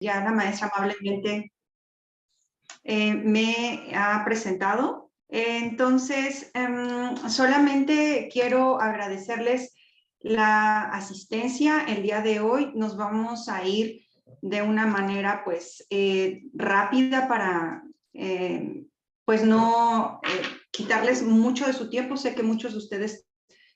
ya la maestra amablemente me ha presentado. Entonces, solamente quiero agradecerles la asistencia el día de hoy. Nos vamos a ir de una manera pues rápida para pues no quitarles mucho de su tiempo. Sé que muchos de ustedes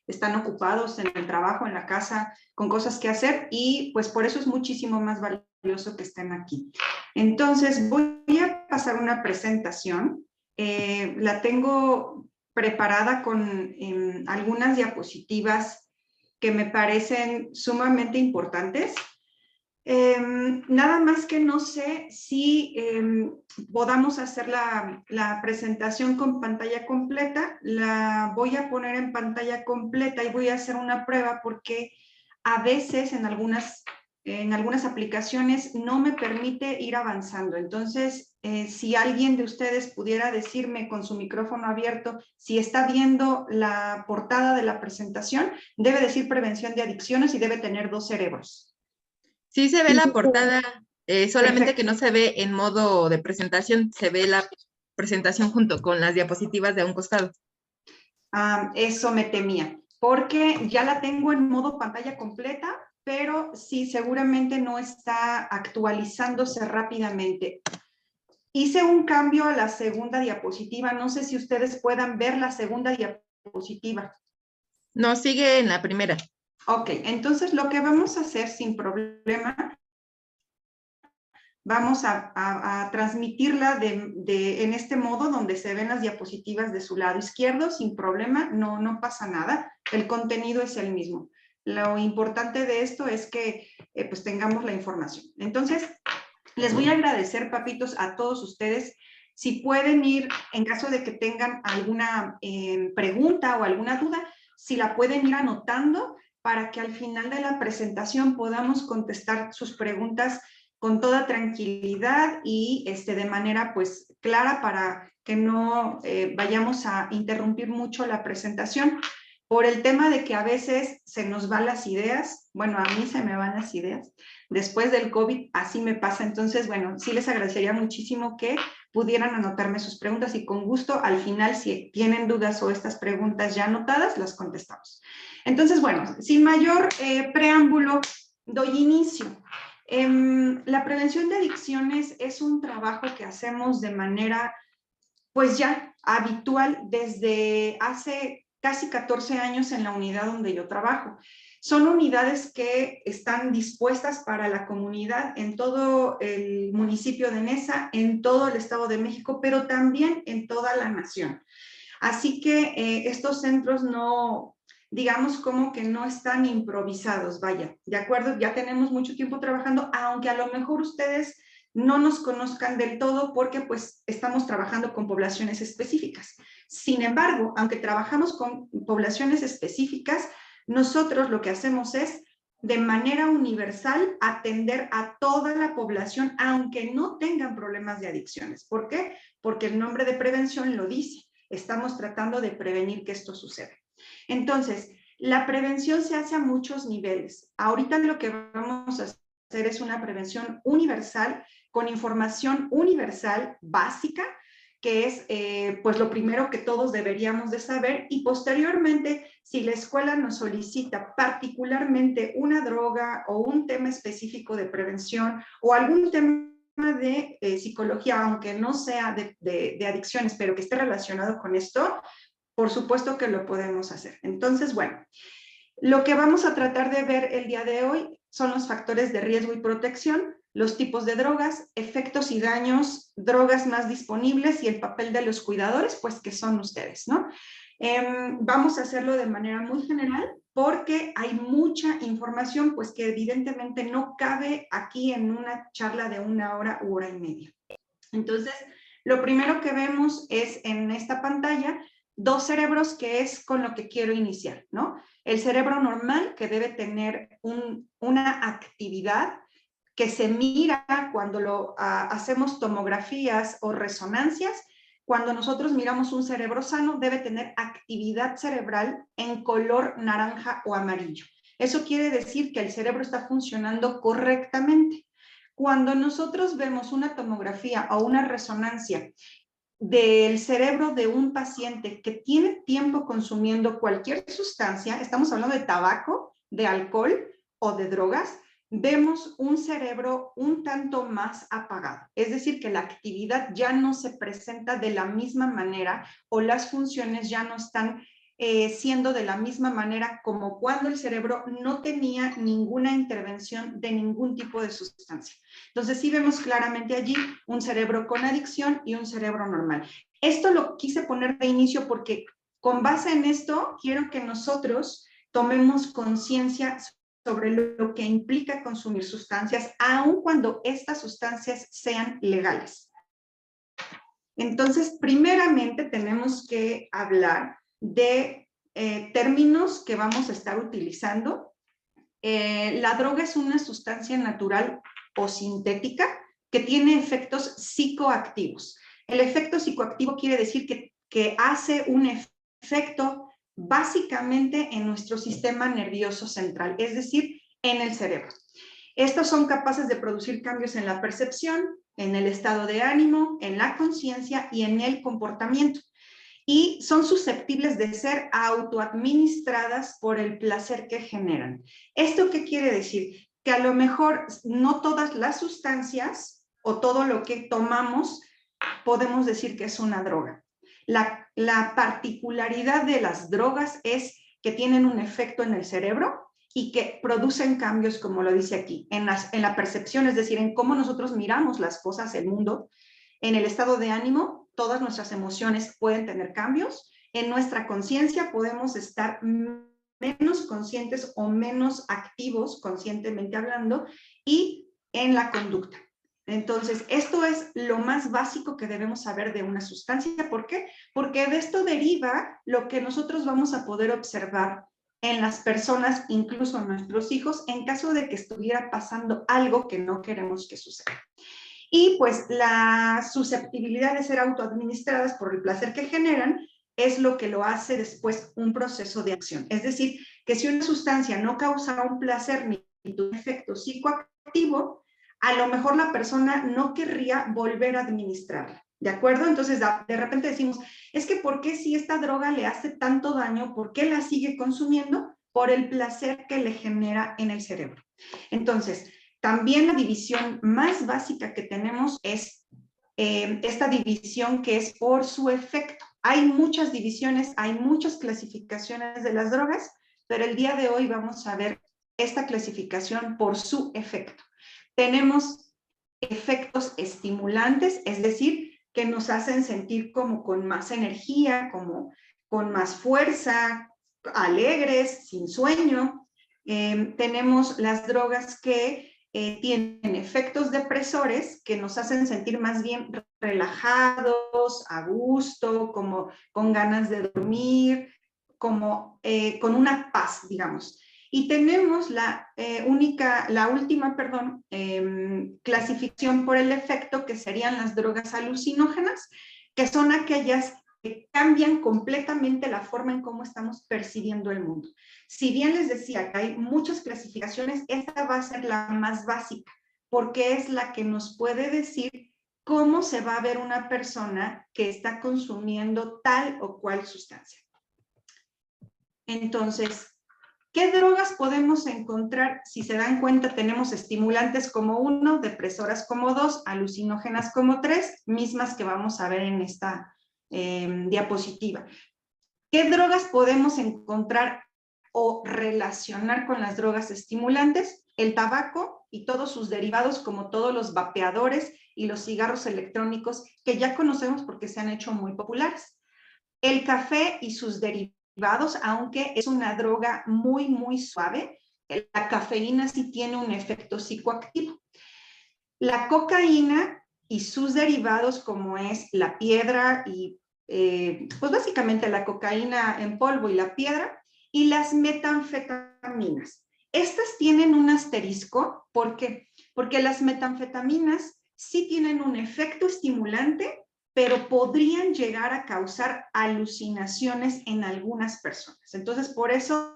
están ocupados en el trabajo, en la casa, con cosas que hacer y pues por eso es muchísimo más valioso que estén aquí. Entonces voy a pasar una presentación. La tengo preparada con algunas diapositivas que me parecen sumamente importantes. Nada más que no sé si podamos hacer la presentación con pantalla completa. La voy a poner en pantalla completa y voy a hacer una prueba porque a veces en algunas aplicaciones no me permite ir avanzando. Entonces, si alguien de ustedes pudiera decirme con su micrófono abierto si está viendo la portada de la presentación, debe decir prevención de adicciones y debe tener 2 cerebros. Sí se ve la portada, solamente que Perfecto. no se ve en modo de presentación, se ve la presentación junto con las diapositivas de un costado. Eso me temía, porque ya la tengo en modo pantalla completa, pero sí, seguramente no está actualizándose rápidamente. Hice un cambio a la segunda diapositiva, no sé si ustedes puedan ver la segunda diapositiva. No, sigue en la primera. Ok, entonces lo que vamos a hacer sin problema, vamos a transmitirla en este modo donde se ven las diapositivas de su lado izquierdo sin problema, no pasa nada, el contenido es el mismo. Lo importante de esto es que pues tengamos la información. Entonces, les voy a agradecer, papitos, a todos ustedes. Si pueden ir, en caso de que tengan alguna pregunta o alguna duda, si la pueden ir anotando para que al final de la presentación podamos contestar sus preguntas con toda tranquilidad y de manera pues clara para que no vayamos a interrumpir mucho la presentación. Por el tema de que a veces se nos van las ideas, bueno, a mí se me van las ideas, después del COVID así me pasa, entonces, bueno, sí les agradecería muchísimo que pudieran anotarme sus preguntas y con gusto al final, si tienen dudas o estas preguntas ya anotadas, las contestamos. Entonces, bueno, sin mayor preámbulo, doy inicio. La prevención de adicciones es un trabajo que hacemos de manera, pues ya habitual desde hace casi 14 años en la unidad donde yo trabajo. Son unidades que están dispuestas para la comunidad en todo el municipio de Neza, en todo el Estado de México, pero también en toda la nación. Así que estos centros no, digamos como que no están improvisados, vaya, ¿de acuerdo? Ya tenemos mucho tiempo trabajando, aunque a lo mejor ustedes no nos conozcan del todo porque pues estamos trabajando con poblaciones específicas. Sin embargo, aunque trabajamos con poblaciones específicas, nosotros lo que hacemos es de manera universal atender a toda la población, aunque no tengan problemas de adicciones. ¿Por qué? Porque el nombre de prevención lo dice. Estamos tratando de prevenir que esto suceda. Entonces, la prevención se hace a muchos niveles. Ahorita lo que vamos a hacer es una prevención universal con información universal básica, que es pues lo primero que todos deberíamos de saber, y posteriormente, si la escuela nos solicita particularmente una droga o un tema específico de prevención o algún tema de psicología, aunque no sea de adicciones, pero que esté relacionado con esto, por supuesto que lo podemos hacer. Entonces, bueno, lo que vamos a tratar de ver el día de hoy son los factores de riesgo y protección, los tipos de drogas, efectos y daños, drogas más disponibles y el papel de los cuidadores, pues que son ustedes, ¿no? Vamos a hacerlo de manera muy general porque hay mucha información, pues que evidentemente no cabe aquí en una charla de 1 hora u hora y media. Entonces, lo primero que vemos es en esta pantalla 2 cerebros, que es con lo que quiero iniciar, ¿no? El cerebro normal, que debe tener una actividad que se mira cuando hacemos tomografías o resonancias. Cuando nosotros miramos un cerebro sano, debe tener actividad cerebral en color naranja o amarillo. Eso quiere decir que el cerebro está funcionando correctamente. Cuando nosotros vemos una tomografía o una resonancia del cerebro de un paciente que tiene tiempo consumiendo cualquier sustancia, estamos hablando de tabaco, de alcohol o de drogas, vemos un cerebro un tanto más apagado. Es decir, que la actividad ya no se presenta de la misma manera o las funciones ya no están siendo de la misma manera como cuando el cerebro no tenía ninguna intervención de ningún tipo de sustancia. Entonces sí vemos claramente allí un cerebro con adicción y un cerebro normal. Esto lo quise poner de inicio porque con base en esto quiero que nosotros tomemos conciencia sobre lo que implica consumir sustancias, aun cuando estas sustancias sean legales. Entonces, primeramente tenemos que hablar de términos que vamos a estar utilizando. La droga es una sustancia natural o sintética que tiene efectos psicoactivos. El efecto psicoactivo quiere decir que hace un efecto básicamente en nuestro sistema nervioso central, es decir, en el cerebro. Estos son capaces de producir cambios en la percepción, en el estado de ánimo, en la conciencia y en el comportamiento. Y son susceptibles de ser autoadministradas por el placer que generan. ¿Esto qué quiere decir? Que a lo mejor no todas las sustancias o todo lo que tomamos podemos decir que es una droga. La particularidad de las drogas es que tienen un efecto en el cerebro y que producen cambios, como lo dice aquí, en la percepción, es decir, en cómo nosotros miramos las cosas, el mundo, en el estado de ánimo, todas nuestras emociones pueden tener cambios, en nuestra conciencia podemos estar menos conscientes o menos activos, conscientemente hablando, y en la conducta. Entonces, esto es lo más básico que debemos saber de una sustancia. ¿Por qué? Porque de esto deriva lo que nosotros vamos a poder observar en las personas, incluso en nuestros hijos, en caso de que estuviera pasando algo que no queremos que suceda. Y pues la susceptibilidad de ser autoadministradas por el placer que generan es lo que lo hace después un proceso de acción. Es decir, que si una sustancia no causa un placer ni un efecto psicoactivo, a lo mejor la persona no querría volver a administrarla. ¿De acuerdo? Entonces, de repente decimos, es que ¿por qué si esta droga le hace tanto daño? ¿Por qué la sigue consumiendo? Por el placer que le genera en el cerebro. Entonces, también la división más básica que tenemos es esta división que es por su efecto. Hay muchas divisiones, hay muchas clasificaciones de las drogas, pero el día de hoy vamos a ver esta clasificación por su efecto. Tenemos efectos estimulantes, es decir, que nos hacen sentir como con más energía, como con más fuerza, alegres, sin sueño. Tenemos las drogas que tienen efectos depresores que nos hacen sentir más bien relajados, a gusto, como con ganas de dormir, como con una paz, digamos. Y tenemos la última clasificación por el efecto, que serían las drogas alucinógenas, que son aquellas que cambian completamente la forma en cómo estamos percibiendo el mundo. Si bien les decía que hay muchas clasificaciones, esta va a ser la más básica, porque es la que nos puede decir cómo se va a ver una persona que está consumiendo tal o cual sustancia. Entonces, ¿qué drogas podemos encontrar? Si se dan cuenta, tenemos estimulantes como 1, depresoras como 2, alucinógenas como 3, mismas que vamos a ver en esta diapositiva. ¿Qué drogas podemos encontrar o relacionar con las drogas estimulantes? El tabaco y todos sus derivados, como todos los vapeadores y los cigarros electrónicos, que ya conocemos porque se han hecho muy populares. El café y sus derivados, aunque es una droga muy, muy suave, la cafeína sí tiene un efecto psicoactivo. La cocaína y sus derivados, como es la piedra y pues básicamente la cocaína en polvo y la piedra, y las metanfetaminas. Estas tienen un asterisco, ¿por qué? Porque las metanfetaminas sí tienen un efecto estimulante, pero podrían llegar a causar alucinaciones en algunas personas. Entonces, por eso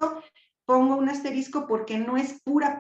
pongo un asterisco porque no es pura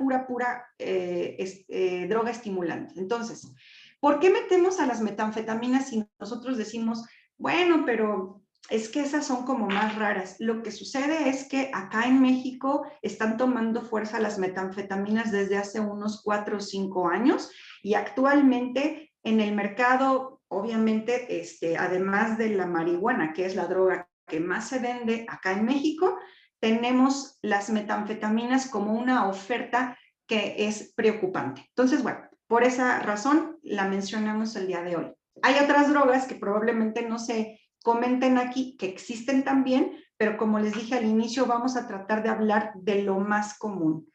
droga estimulante. Entonces, ¿por qué metemos a las metanfetaminas si nosotros decimos, bueno, pero es que esas son como más raras? Lo que sucede es que acá en México están tomando fuerza las metanfetaminas desde hace unos 4 o 5 años y actualmente en el mercado, obviamente, además de la marihuana, que es la droga que más se vende acá en México, tenemos las metanfetaminas como una oferta que es preocupante. Entonces, bueno, por esa razón la mencionamos el día de hoy. Hay otras drogas que probablemente no se comenten aquí, que existen también, pero como les dije al inicio, vamos a tratar de hablar de lo más común.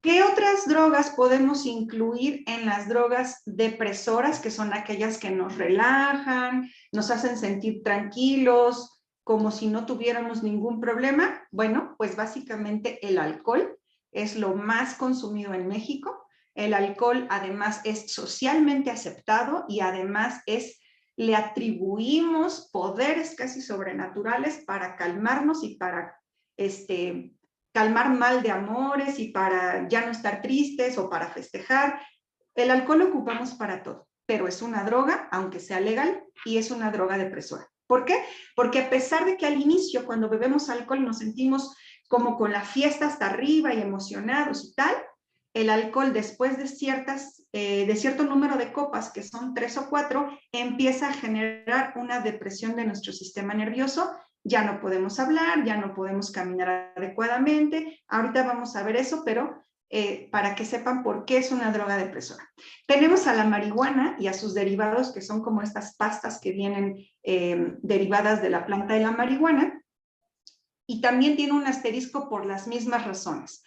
¿Qué otras drogas podemos incluir en las drogas depresoras, que son aquellas que nos relajan, nos hacen sentir tranquilos, como si no tuviéramos ningún problema? Bueno, pues básicamente el alcohol es lo más consumido en México. El alcohol además es socialmente aceptado y además le atribuimos poderes casi sobrenaturales para calmarnos y para calmar mal de amores y para ya no estar tristes o para festejar. El alcohol lo ocupamos para todo, pero es una droga, aunque sea legal, y es una droga depresora. ¿Por qué? Porque a pesar de que al inicio, cuando bebemos alcohol, nos sentimos como con la fiesta hasta arriba y emocionados y tal, el alcohol después de cierto número de copas, que son 3 o 4, empieza a generar una depresión de nuestro sistema nervioso. Ya no podemos hablar, ya no podemos caminar adecuadamente. Ahorita vamos a ver eso, pero para que sepan por qué es una droga depresora. Tenemos a la marihuana y a sus derivados, que son como estas pastas que vienen derivadas de la planta de la marihuana, y también tiene un asterisco por las mismas razones.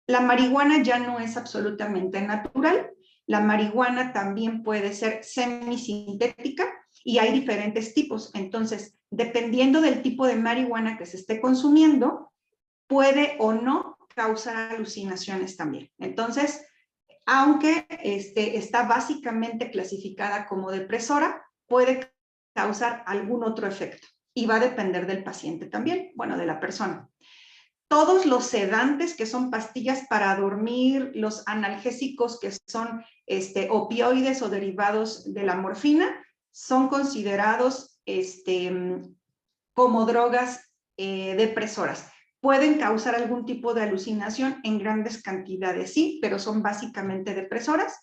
La marihuana ya no es absolutamente natural. La marihuana también puede ser semisintética y hay diferentes tipos. Entonces, dependiendo del tipo de marihuana que se esté consumiendo, puede o no causar alucinaciones también. Entonces, aunque está básicamente clasificada como depresora, puede causar algún otro efecto y va a depender del paciente también, bueno, de la persona. Todos los sedantes, que son pastillas para dormir, los analgésicos, que son opioides o derivados de la morfina, son considerados como drogas depresoras. Pueden causar algún tipo de alucinación en grandes cantidades, sí, pero son básicamente depresoras.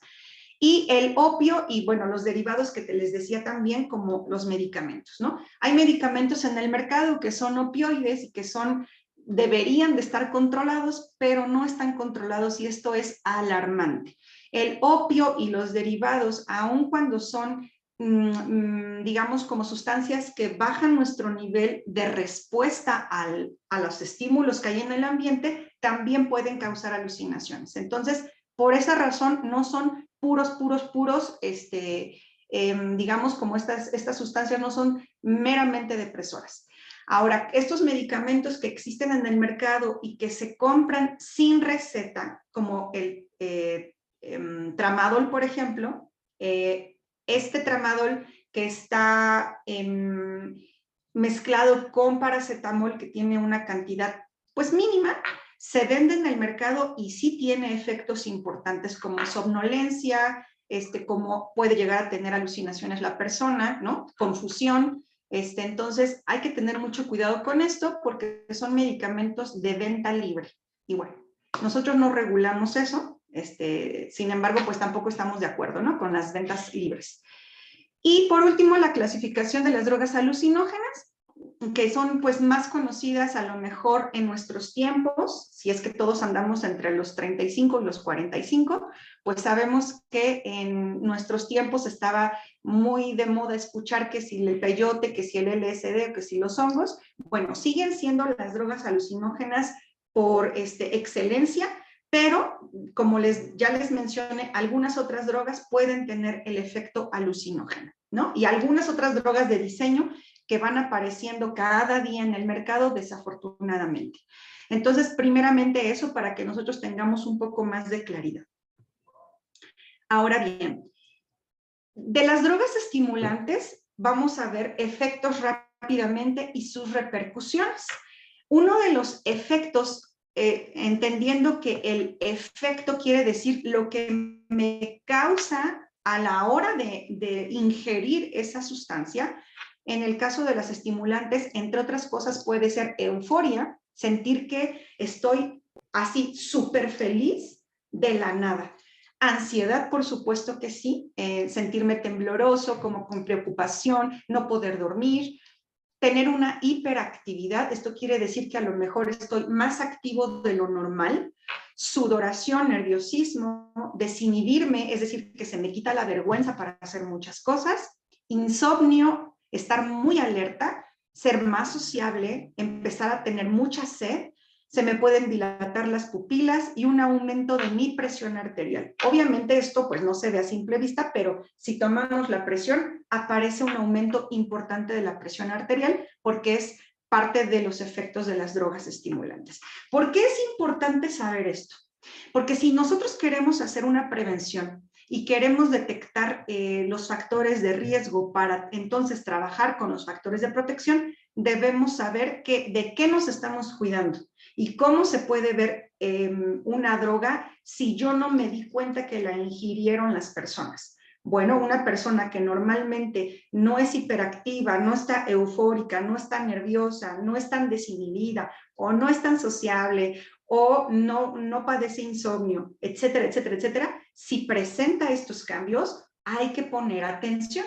Y el opio y, bueno, los derivados que les decía también, como los medicamentos, ¿no? Hay medicamentos en el mercado que son opioides y que deberían de estar controlados, pero no están controlados, y esto es alarmante. El opio y los derivados, aun cuando son, digamos, como sustancias que bajan nuestro nivel de respuesta a los estímulos que hay en el ambiente, también pueden causar alucinaciones. Entonces, por esa razón, no son puros, digamos, como estas sustancias no son meramente depresoras. Ahora, estos medicamentos que existen en el mercado y que se compran sin receta, como el tramadol, por ejemplo, este tramadol que está mezclado con paracetamol, que tiene una cantidad pues mínima, se vende en el mercado y sí tiene efectos importantes como somnolencia, como puede llegar a tener alucinaciones la persona, ¿no? Confusión. Entonces hay que tener mucho cuidado con esto porque son medicamentos de venta libre. Y bueno, nosotros no regulamos eso, sin embargo, pues tampoco estamos de acuerdo, ¿no? Con las ventas libres. Y por último, la clasificación de las drogas alucinógenas, que son pues más conocidas a lo mejor en nuestros tiempos, si es que todos andamos entre los 35 y los 45, pues sabemos que en nuestros tiempos estaba muy de moda escuchar que si el peyote, que si el LSD, que si los hongos. Bueno, siguen siendo las drogas alucinógenas por excelencia, pero como ya les mencioné, algunas otras drogas pueden tener el efecto alucinógeno, ¿no? Y algunas otras drogas de diseño que van apareciendo cada día en el mercado, desafortunadamente. Entonces, primeramente eso, para que nosotros tengamos un poco más de claridad. Ahora bien, de las drogas estimulantes vamos a ver efectos rápidamente y sus repercusiones. Uno de los efectos entendiendo que el efecto quiere decir lo que me causa a la hora de ingerir esa sustancia. En el caso de las estimulantes, entre otras cosas, puede ser euforia, sentir que estoy así súper feliz de la nada. Ansiedad, por supuesto que sí, sentirme tembloroso, como con preocupación, no poder dormir. Tener una hiperactividad, esto quiere decir que a lo mejor estoy más activo de lo normal. Sudoración, nerviosismo, desinhibirme, es decir, que se me quita la vergüenza para hacer muchas cosas. Insomnio, estar muy alerta, ser más sociable, empezar a tener mucha sed, se me pueden dilatar las pupilas y un aumento de mi presión arterial. Obviamente esto pues no se ve a simple vista, pero si tomamos la presión, aparece un aumento importante de la presión arterial porque es parte de los efectos de las drogas estimulantes. ¿Por qué es importante saber esto? Porque si nosotros queremos hacer una prevención y queremos detectar los factores de riesgo para entonces trabajar con los factores de protección, debemos saber de qué nos estamos cuidando y cómo se puede ver una droga si yo no me di cuenta que la ingirieron las personas. Bueno, una persona que normalmente no es hiperactiva, no está eufórica, no está nerviosa, no es tan desinhibida o no es tan sociable o no padece insomnio, etcétera, etcétera, etcétera, si presenta estos cambios, hay que poner atención.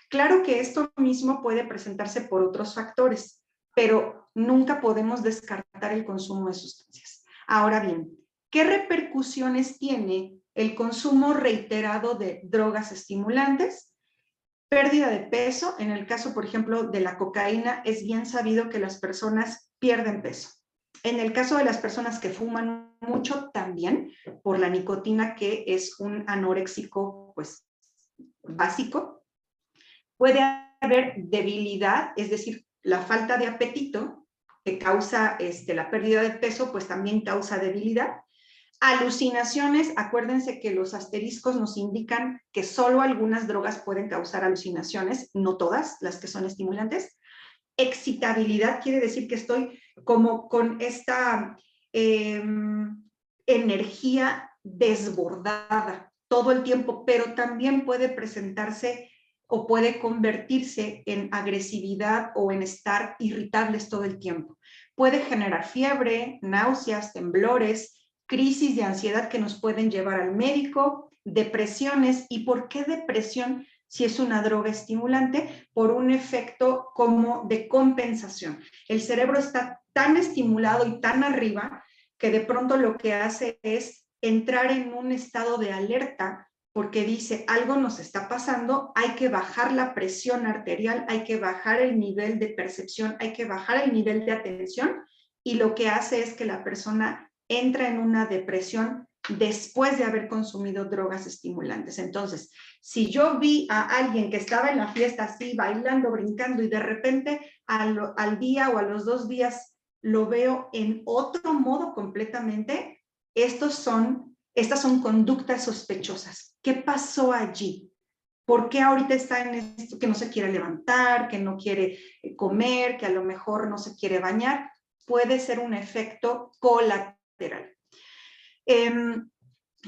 Claro que esto mismo puede presentarse por otros factores, pero nunca podemos descartar el consumo de sustancias. Ahora bien, ¿qué repercusiones tiene el consumo reiterado de drogas estimulantes? Pérdida de peso. En el caso, por ejemplo, de la cocaína, es bien sabido que las personas pierden peso. En el caso de las personas que fuman mucho, también por la nicotina, que es un anoréxico pues, básico. Puede haber debilidad, es decir, la falta de apetito que causa la pérdida de peso, pues también causa debilidad. Alucinaciones, acuérdense que los asteriscos nos indican que solo algunas drogas pueden causar alucinaciones, no todas las que son estimulantes. Excitabilidad quiere decir que estoy como con esta energía desbordada todo el tiempo, pero también puede presentarse o puede convertirse en agresividad o en estar irritables todo el tiempo. Puede generar fiebre, náuseas, temblores, crisis de ansiedad que nos pueden llevar al médico, depresiones. ¿Y por qué depresión? Si es una droga estimulante, por un efecto como de compensación. El cerebro está tan estimulado y tan arriba que de pronto lo que hace es entrar en un estado de alerta porque dice, algo nos está pasando, hay que bajar la presión arterial, hay que bajar el nivel de percepción, hay que bajar el nivel de atención, y lo que hace es que la persona entra en una depresión después de haber consumido drogas estimulantes. Entonces, si yo vi a alguien que estaba en la fiesta así, bailando, brincando, y de repente al día o a los 2 días lo veo en otro modo completamente, estas son conductas sospechosas. ¿Qué pasó allí? ¿Por qué ahorita está en esto que no se quiere levantar, que no quiere comer, que a lo mejor no se quiere bañar? Puede ser un efecto colateral.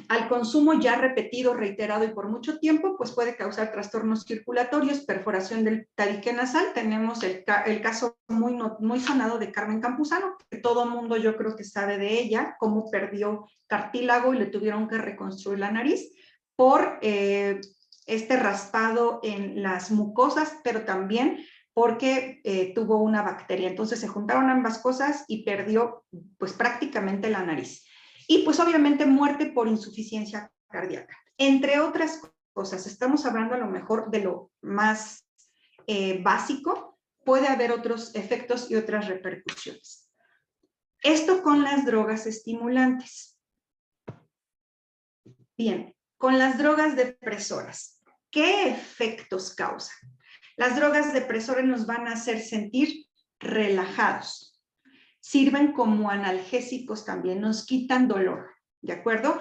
Al consumo ya repetido, reiterado y por mucho tiempo, pues puede causar trastornos circulatorios, perforación del tabique nasal. Tenemos el caso muy sonado de Carmen Campuzano, que todo mundo yo creo que sabe de ella, cómo perdió cartílago y le tuvieron que reconstruir la nariz por este raspado en las mucosas, pero también porque tuvo una bacteria. Entonces se juntaron ambas cosas y perdió pues prácticamente la nariz. Y pues obviamente muerte por insuficiencia cardíaca. Entre otras cosas, estamos hablando a lo mejor de lo más básico, puede haber otros efectos y otras repercusiones. Esto con las drogas estimulantes. Bien, con las drogas depresoras, ¿qué efectos causan? Las drogas depresoras nos van a hacer sentir relajados. Sirven como analgésicos también, nos quitan dolor, ¿de acuerdo?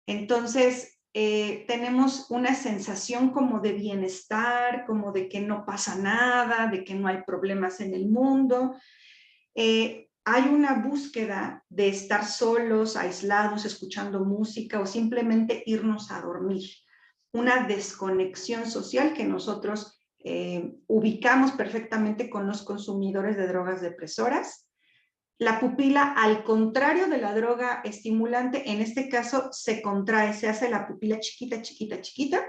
Entonces, tenemos una sensación como de bienestar, como de que no pasa nada, de que no hay problemas en el mundo. hay una búsqueda de estar solos, aislados, escuchando música o simplemente irnos a dormir. Una desconexión social que nosotros ubicamos perfectamente con los consumidores de drogas depresoras. La pupila, al contrario de la droga estimulante, en este caso se contrae, se hace la pupila chiquita, chiquita, chiquita,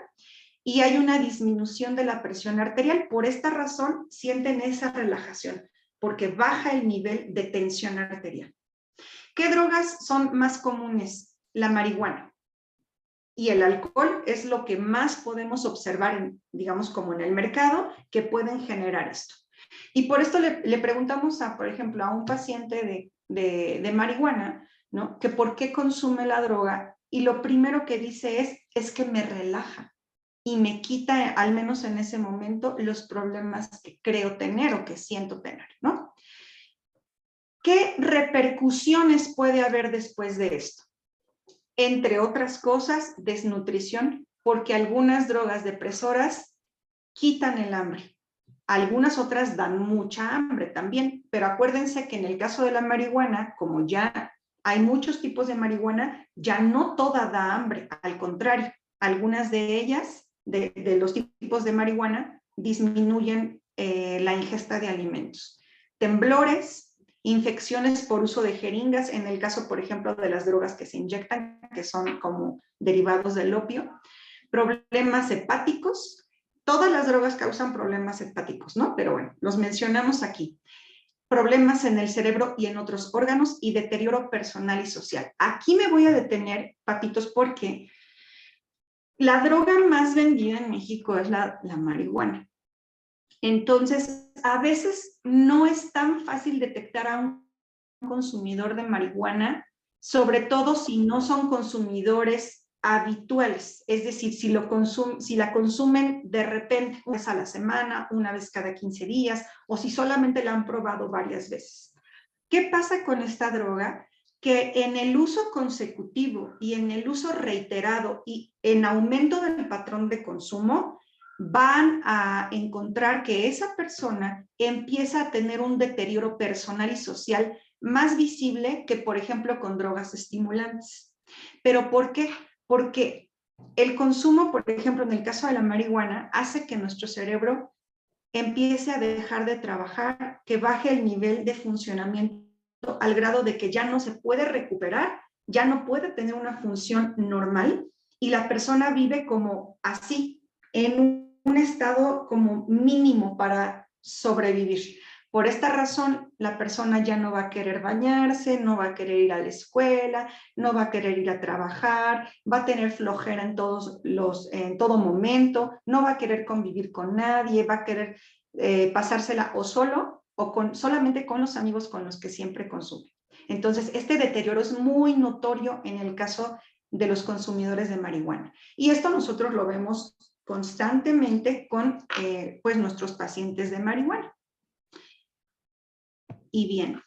y hay una disminución de la presión arterial. Por esta razón sienten esa relajación, porque baja el nivel de tensión arterial. ¿Qué drogas son más comunes? La marihuana y el alcohol es lo que más podemos observar, digamos, como en el mercado, que pueden generar esto. Y por esto le preguntamos, por ejemplo, a un paciente de marihuana, ¿no? Que por qué consume la droga, y lo primero que dice es que me relaja y me quita, al menos en ese momento, los problemas que creo tener o que siento tener, ¿no? ¿Qué repercusiones puede haber después de esto? Entre otras cosas, desnutrición, porque algunas drogas depresoras quitan el hambre. Algunas otras dan mucha hambre también, pero acuérdense que en el caso de la marihuana, como ya hay muchos tipos de marihuana, ya no toda da hambre, al contrario, algunas de ellas, de los tipos de marihuana, disminuyen la ingesta de alimentos. Temblores, infecciones por uso de jeringas, en el caso, por ejemplo, de las drogas que se inyectan, que son como derivados del opio, problemas hepáticos. Todas las drogas causan problemas hepáticos, ¿no? Pero bueno, los mencionamos aquí. Problemas en el cerebro y en otros órganos y deterioro personal y social. Aquí me voy a detener, papitos, porque la droga más vendida en México es la marihuana. Entonces, a veces no es tan fácil detectar a un consumidor de marihuana, sobre todo si no son consumidores habituales, es decir, si la consumen de repente una vez a la semana, una vez cada 15 días, o si solamente la han probado varias veces. ¿Qué pasa con esta droga? Que en el uso consecutivo y en el uso reiterado y en aumento del patrón de consumo, van a encontrar que esa persona empieza a tener un deterioro personal y social más visible que, por ejemplo, con drogas estimulantes. ¿Pero por qué? Porque el consumo, por ejemplo, en el caso de la marihuana, hace que nuestro cerebro empiece a dejar de trabajar, que baje el nivel de funcionamiento al grado de que ya no se puede recuperar, ya no puede tener una función normal y la persona vive como así, en un estado como mínimo para sobrevivir. Por esta razón, la persona ya no va a querer bañarse, no va a querer ir a la escuela, no va a querer ir a trabajar, va a tener flojera en todo momento, no va a querer convivir con nadie, va a querer pasársela o solo o solamente con los amigos con los que siempre consume. Entonces, este deterioro es muy notorio en el caso de los consumidores de marihuana. Y esto nosotros lo vemos constantemente con pues nuestros pacientes de marihuana. Y bien,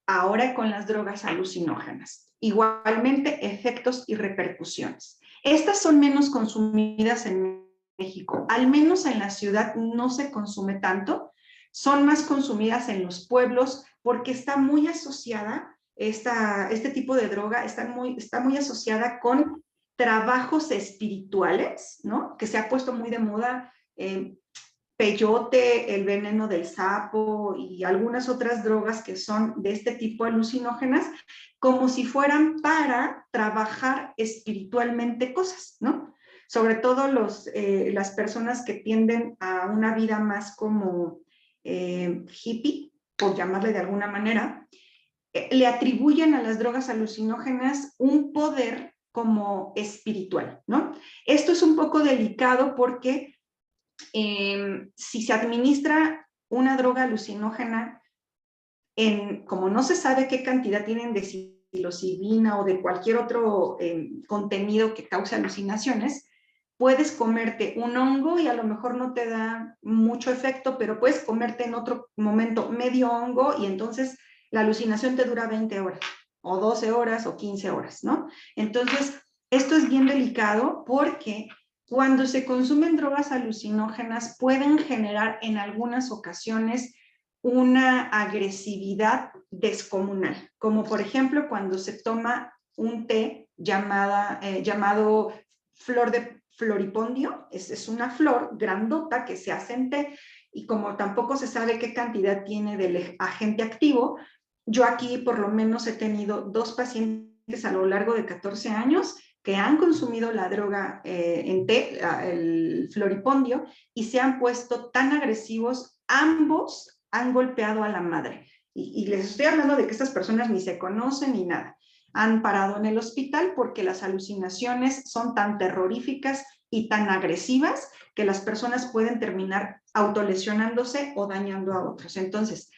ahora con las drogas alucinógenas. Igualmente, efectos y repercusiones. Estas son menos consumidas en México, al menos en la ciudad no se consume tanto, son más consumidas en los pueblos porque está muy asociada, este tipo de droga está muy asociada con trabajos espirituales, ¿no? Que se ha puesto muy de moda, peyote, el veneno del sapo y algunas otras drogas que son de este tipo alucinógenas, como si fueran para trabajar espiritualmente cosas, ¿no? Sobre todo las personas que tienden a una vida más como hippie, por llamarle de alguna manera, le atribuyen a las drogas alucinógenas un poder como espiritual, ¿no? Esto es un poco delicado porque si se administra una droga alucinógena, como no se sabe qué cantidad tienen de psilocibina o de cualquier otro contenido que cause alucinaciones, puedes comerte un hongo y a lo mejor no te da mucho efecto, pero puedes comerte en otro momento medio hongo y entonces la alucinación te dura 20 horas o 12 horas o 15 horas, ¿no? Entonces, esto es bien delicado porque cuando se consumen drogas alucinógenas pueden generar en algunas ocasiones una agresividad descomunal, como por ejemplo cuando se toma un té llamado flor de floripondio. Es una flor grandota que se hace en té, y como tampoco se sabe qué cantidad tiene del agente activo, yo aquí por lo menos he tenido 2 pacientes a lo largo de 14 años que han consumido la droga en té, el floripondio, y se han puesto tan agresivos. Ambos han golpeado a la madre. Y les estoy hablando de que estas personas ni se conocen ni nada. Han parado en el hospital porque las alucinaciones son tan terroríficas y tan agresivas que las personas pueden terminar autolesionándose o dañando a otros. Entonces,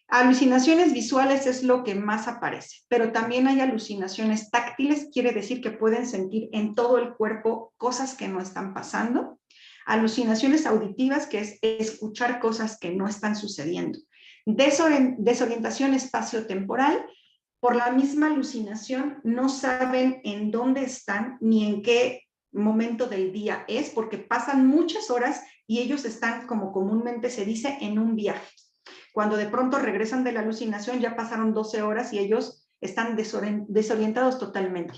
alucinaciones visuales es lo que más aparece, pero también hay alucinaciones táctiles, quiere decir que pueden sentir en todo el cuerpo cosas que no están pasando. Alucinaciones auditivas, que es escuchar cosas que no están sucediendo. Desorientación espacio-temporal, por la misma alucinación no saben en dónde están ni en qué momento del día es, porque pasan muchas horas y ellos están, como comúnmente se dice, en un viaje. Cuando de pronto regresan de la alucinación ya pasaron 12 horas y ellos están desorientados totalmente.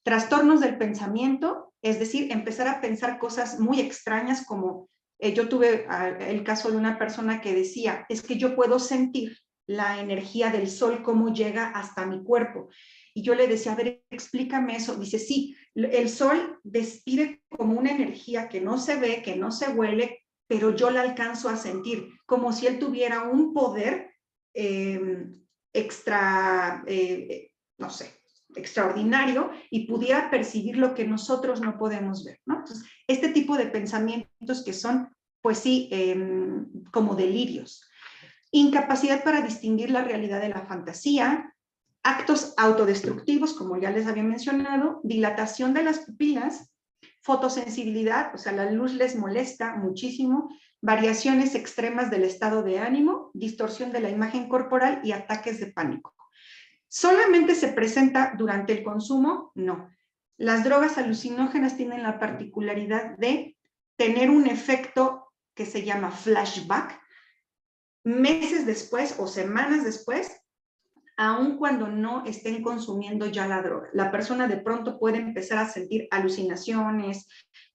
Trastornos del pensamiento, es decir, empezar a pensar cosas muy extrañas, como yo tuve el caso de una persona que decía, es que yo puedo sentir la energía del sol, cómo llega hasta mi cuerpo. Y yo le decía, a ver, explícame eso. Dice, sí, el sol despide como una energía que no se ve, que no se huele, pero yo la alcanzo a sentir, como si él tuviera un poder no sé, extraordinario, y pudiera percibir lo que nosotros no podemos ver, ¿no? Entonces, este tipo de pensamientos que son, pues sí, como delirios. Incapacidad para distinguir la realidad de la fantasía, actos autodestructivos, como ya les había mencionado, dilatación de las pupilas, fotosensibilidad, o sea, la luz les molesta muchísimo, variaciones extremas del estado de ánimo, distorsión de la imagen corporal y ataques de pánico. ¿Solamente se presenta durante el consumo? No. Las drogas alucinógenas tienen la particularidad de tener un efecto que se llama flashback meses después o semanas después, aun cuando no estén consumiendo ya la droga. La persona de pronto puede empezar a sentir alucinaciones,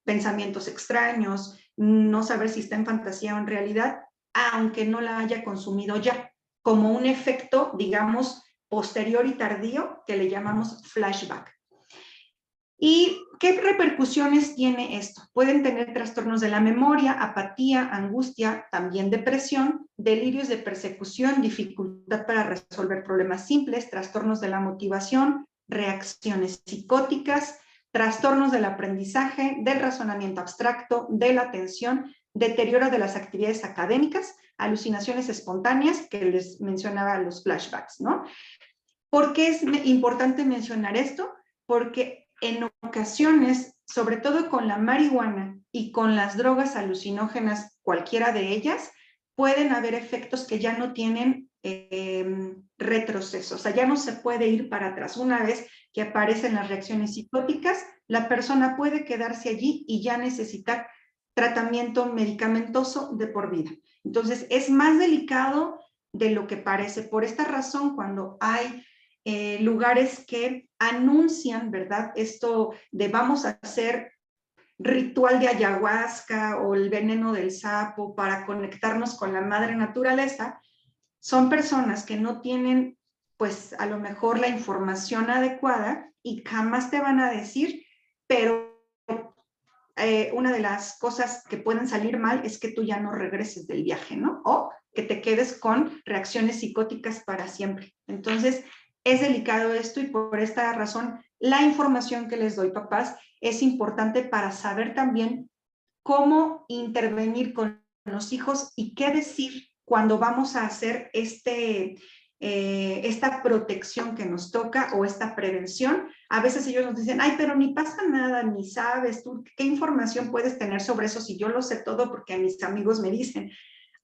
pensamientos extraños, no saber si está en fantasía o en realidad, aunque no la haya consumido ya, como un efecto, digamos, posterior y tardío, que le llamamos flashback. ¿Y qué repercusiones tiene esto? Pueden tener trastornos de la memoria, apatía, angustia, también depresión, delirios de persecución, dificultad para resolver problemas simples, trastornos de la motivación, reacciones psicóticas, trastornos del aprendizaje, del razonamiento abstracto, de la atención, deterioro de las actividades académicas, alucinaciones espontáneas, que les mencionaba los flashbacks, ¿no? ¿Por qué es importante mencionar esto? Porque en ocasiones, sobre todo con la marihuana y con las drogas alucinógenas, cualquiera de ellas, pueden haber efectos que ya no tienen retroceso, o sea, ya no se puede ir para atrás. Una vez que aparecen las reacciones psicóticas, la persona puede quedarse allí y ya necesitar tratamiento medicamentoso de por vida. Entonces, es más delicado de lo que parece. Por esta razón, cuando hay lugares que anuncian, ¿verdad? Esto de vamos a hacer ritual de ayahuasca o el veneno del sapo para conectarnos con la madre naturaleza, son personas que no tienen, pues a lo mejor la información adecuada y jamás te van a decir, pero una de las cosas que pueden salir mal es que tú ya no regreses del viaje, ¿no? O que te quedes con reacciones psicóticas para siempre. Entonces, es delicado esto, y por esta razón la información que les doy, papás, es importante para saber también cómo intervenir con los hijos y qué decir cuando vamos a hacer esta protección que nos toca o esta prevención. A veces ellos nos dicen, ay, pero ni pasa nada, ni sabes tú, ¿qué información puedes tener sobre eso si yo lo sé todo porque mis amigos me dicen?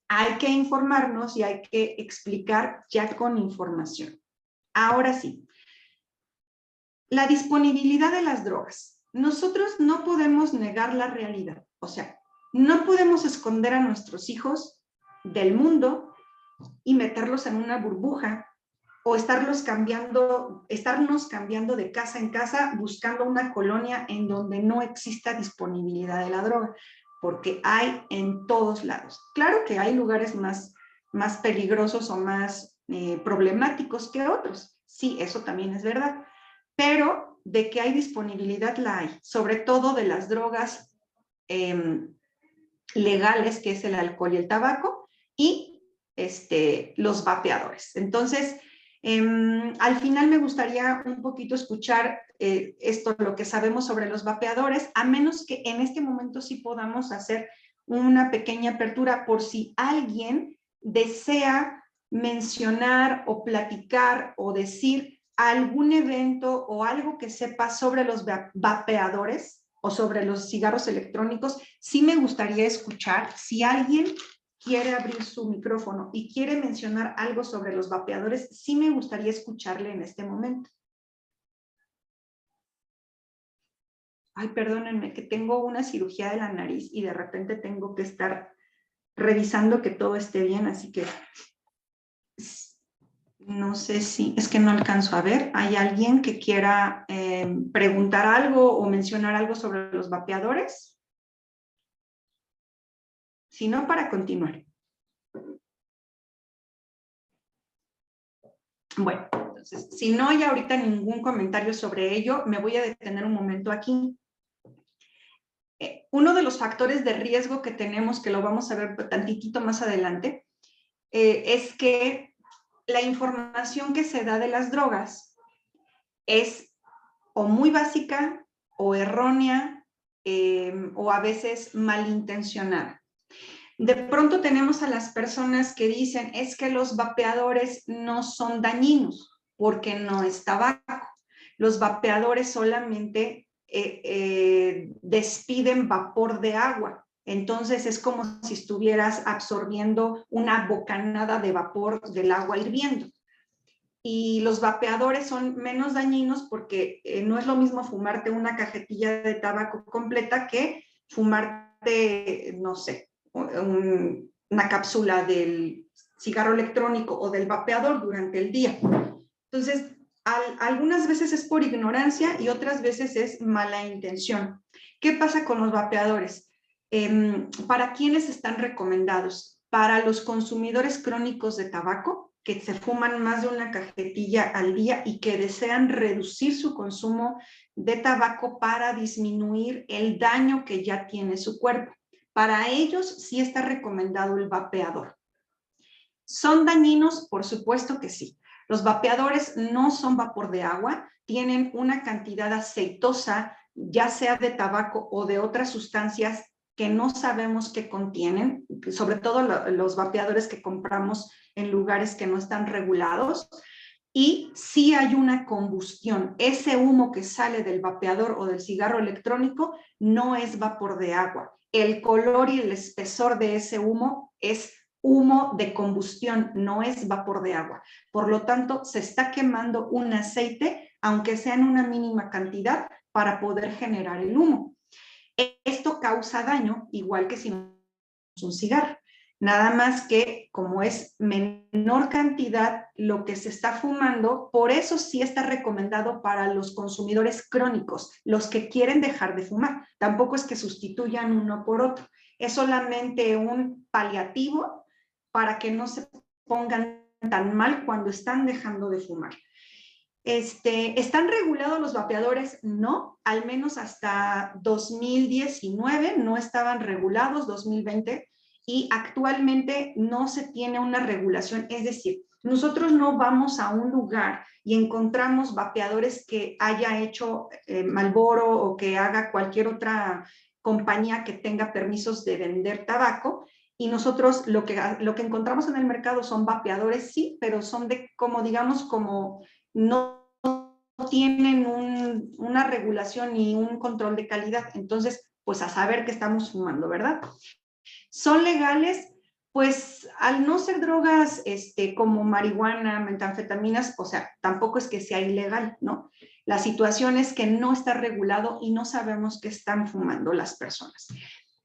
Hay que informarnos y hay que explicar ya con información. Ahora sí, la disponibilidad de las drogas. Nosotros no podemos negar la realidad, o sea, no podemos esconder a nuestros hijos del mundo y meterlos en una burbuja o estarnos cambiando de casa en casa buscando una colonia en donde no exista disponibilidad de la droga, porque hay en todos lados. Claro que hay lugares más peligrosos o más problemáticos que otros. Sí, eso también es verdad. Pero de que hay disponibilidad la hay, sobre todo de las drogas legales, que es el alcohol y el tabaco, y los vapeadores. Entonces, al final me gustaría un poquito escuchar lo que sabemos sobre los vapeadores, a menos que en este momento sí podamos hacer una pequeña apertura por si alguien desea mencionar o platicar o decir algún evento o algo que sepa sobre los vapeadores o sobre los cigarros electrónicos. Sí me gustaría escuchar si alguien quiere abrir su micrófono y quiere mencionar algo sobre los vapeadores, sí me gustaría escucharle en este momento. Ay, perdónenme, que tengo una cirugía de la nariz y de repente tengo que estar revisando que todo esté bien, así que no sé si, es que no alcanzo a ver. ¿Hay alguien que quiera preguntar algo o mencionar algo sobre los vapeadores? Si no, para continuar. Bueno, entonces, si no hay ahorita ningún comentario sobre ello, me voy a detener un momento aquí. Uno de los factores de riesgo que tenemos, que lo vamos a ver tantitito más adelante, es que la información que se da de las drogas es o muy básica o errónea o a veces malintencionada. De pronto tenemos a las personas que dicen, es que los vapeadores no son dañinos porque no es tabaco. Los vapeadores solamente despiden vapor de agua. Entonces es como si estuvieras absorbiendo una bocanada de vapor del agua hirviendo. Y los vapeadores son menos dañinos porque no es lo mismo fumarte una cajetilla de tabaco completa que fumarte, no sé, una cápsula del cigarro electrónico o del vapeador durante el día. Entonces, algunas veces es por ignorancia y otras veces es mala intención. ¿Qué pasa con los vapeadores? ¿Para quiénes están recomendados? Para los consumidores crónicos de tabaco, que se fuman más de una cajetilla al día y que desean reducir su consumo de tabaco para disminuir el daño que ya tiene su cuerpo. Para ellos sí está recomendado el vapeador. ¿Son dañinos? Por supuesto que sí. Los vapeadores no son vapor de agua, tienen una cantidad aceitosa, ya sea de tabaco o de otras sustancias que no sabemos qué contienen, sobre todo los vapeadores que compramos en lugares que no están regulados, y sí hay una combustión. Ese humo que sale del vapeador o del cigarro electrónico no es vapor de agua. El color y el espesor de ese humo es humo de combustión, no es vapor de agua. Por lo tanto, se está quemando un aceite, aunque sea en una mínima cantidad, para poder generar el humo. Esto causa daño, igual que si no es un cigarro. Nada más que como es menor cantidad lo que se está fumando, por eso sí está recomendado para los consumidores crónicos, los que quieren dejar de fumar. Tampoco es que sustituyan uno por otro. Es solamente un paliativo para que no se pongan tan mal cuando están dejando de fumar. ¿Están regulados los vapeadores? No, al menos hasta 2019 no estaban regulados, 2020, y actualmente no se tiene una regulación. Es decir, nosotros no vamos a un lugar y encontramos vapeadores que haya hecho Marlboro o que haga cualquier otra compañía que tenga permisos de vender tabaco, y nosotros lo que encontramos en el mercado son vapeadores, sí, pero son de como, digamos, como no tienen una regulación ni un control de calidad. Entonces, pues a saber qué estamos fumando, ¿verdad? ¿Son legales? Pues al no ser drogas como marihuana, metanfetaminas, o sea, tampoco es que sea ilegal, ¿no? La situación es que no está regulado y no sabemos qué están fumando las personas.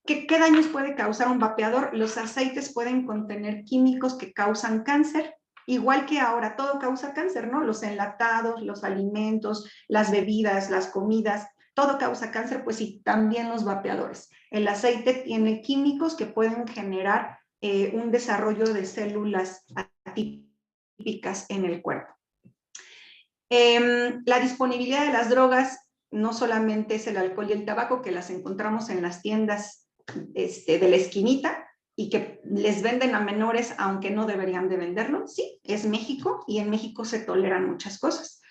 ¿Qué daños puede causar un vapeador? Los aceites pueden contener químicos que causan cáncer, igual que ahora todo causa cáncer, ¿no? Los enlatados, los alimentos, las bebidas, las comidas, todo causa cáncer, pues sí, también los vapeadores. El aceite tiene químicos que pueden generar un desarrollo de células atípicas en el cuerpo. La disponibilidad de las drogas no solamente es el alcohol y el tabaco, que las encontramos en las tiendas de la esquinita y que les venden a menores aunque no deberían de venderlo. Sí, es México y en México se toleran muchas cosas.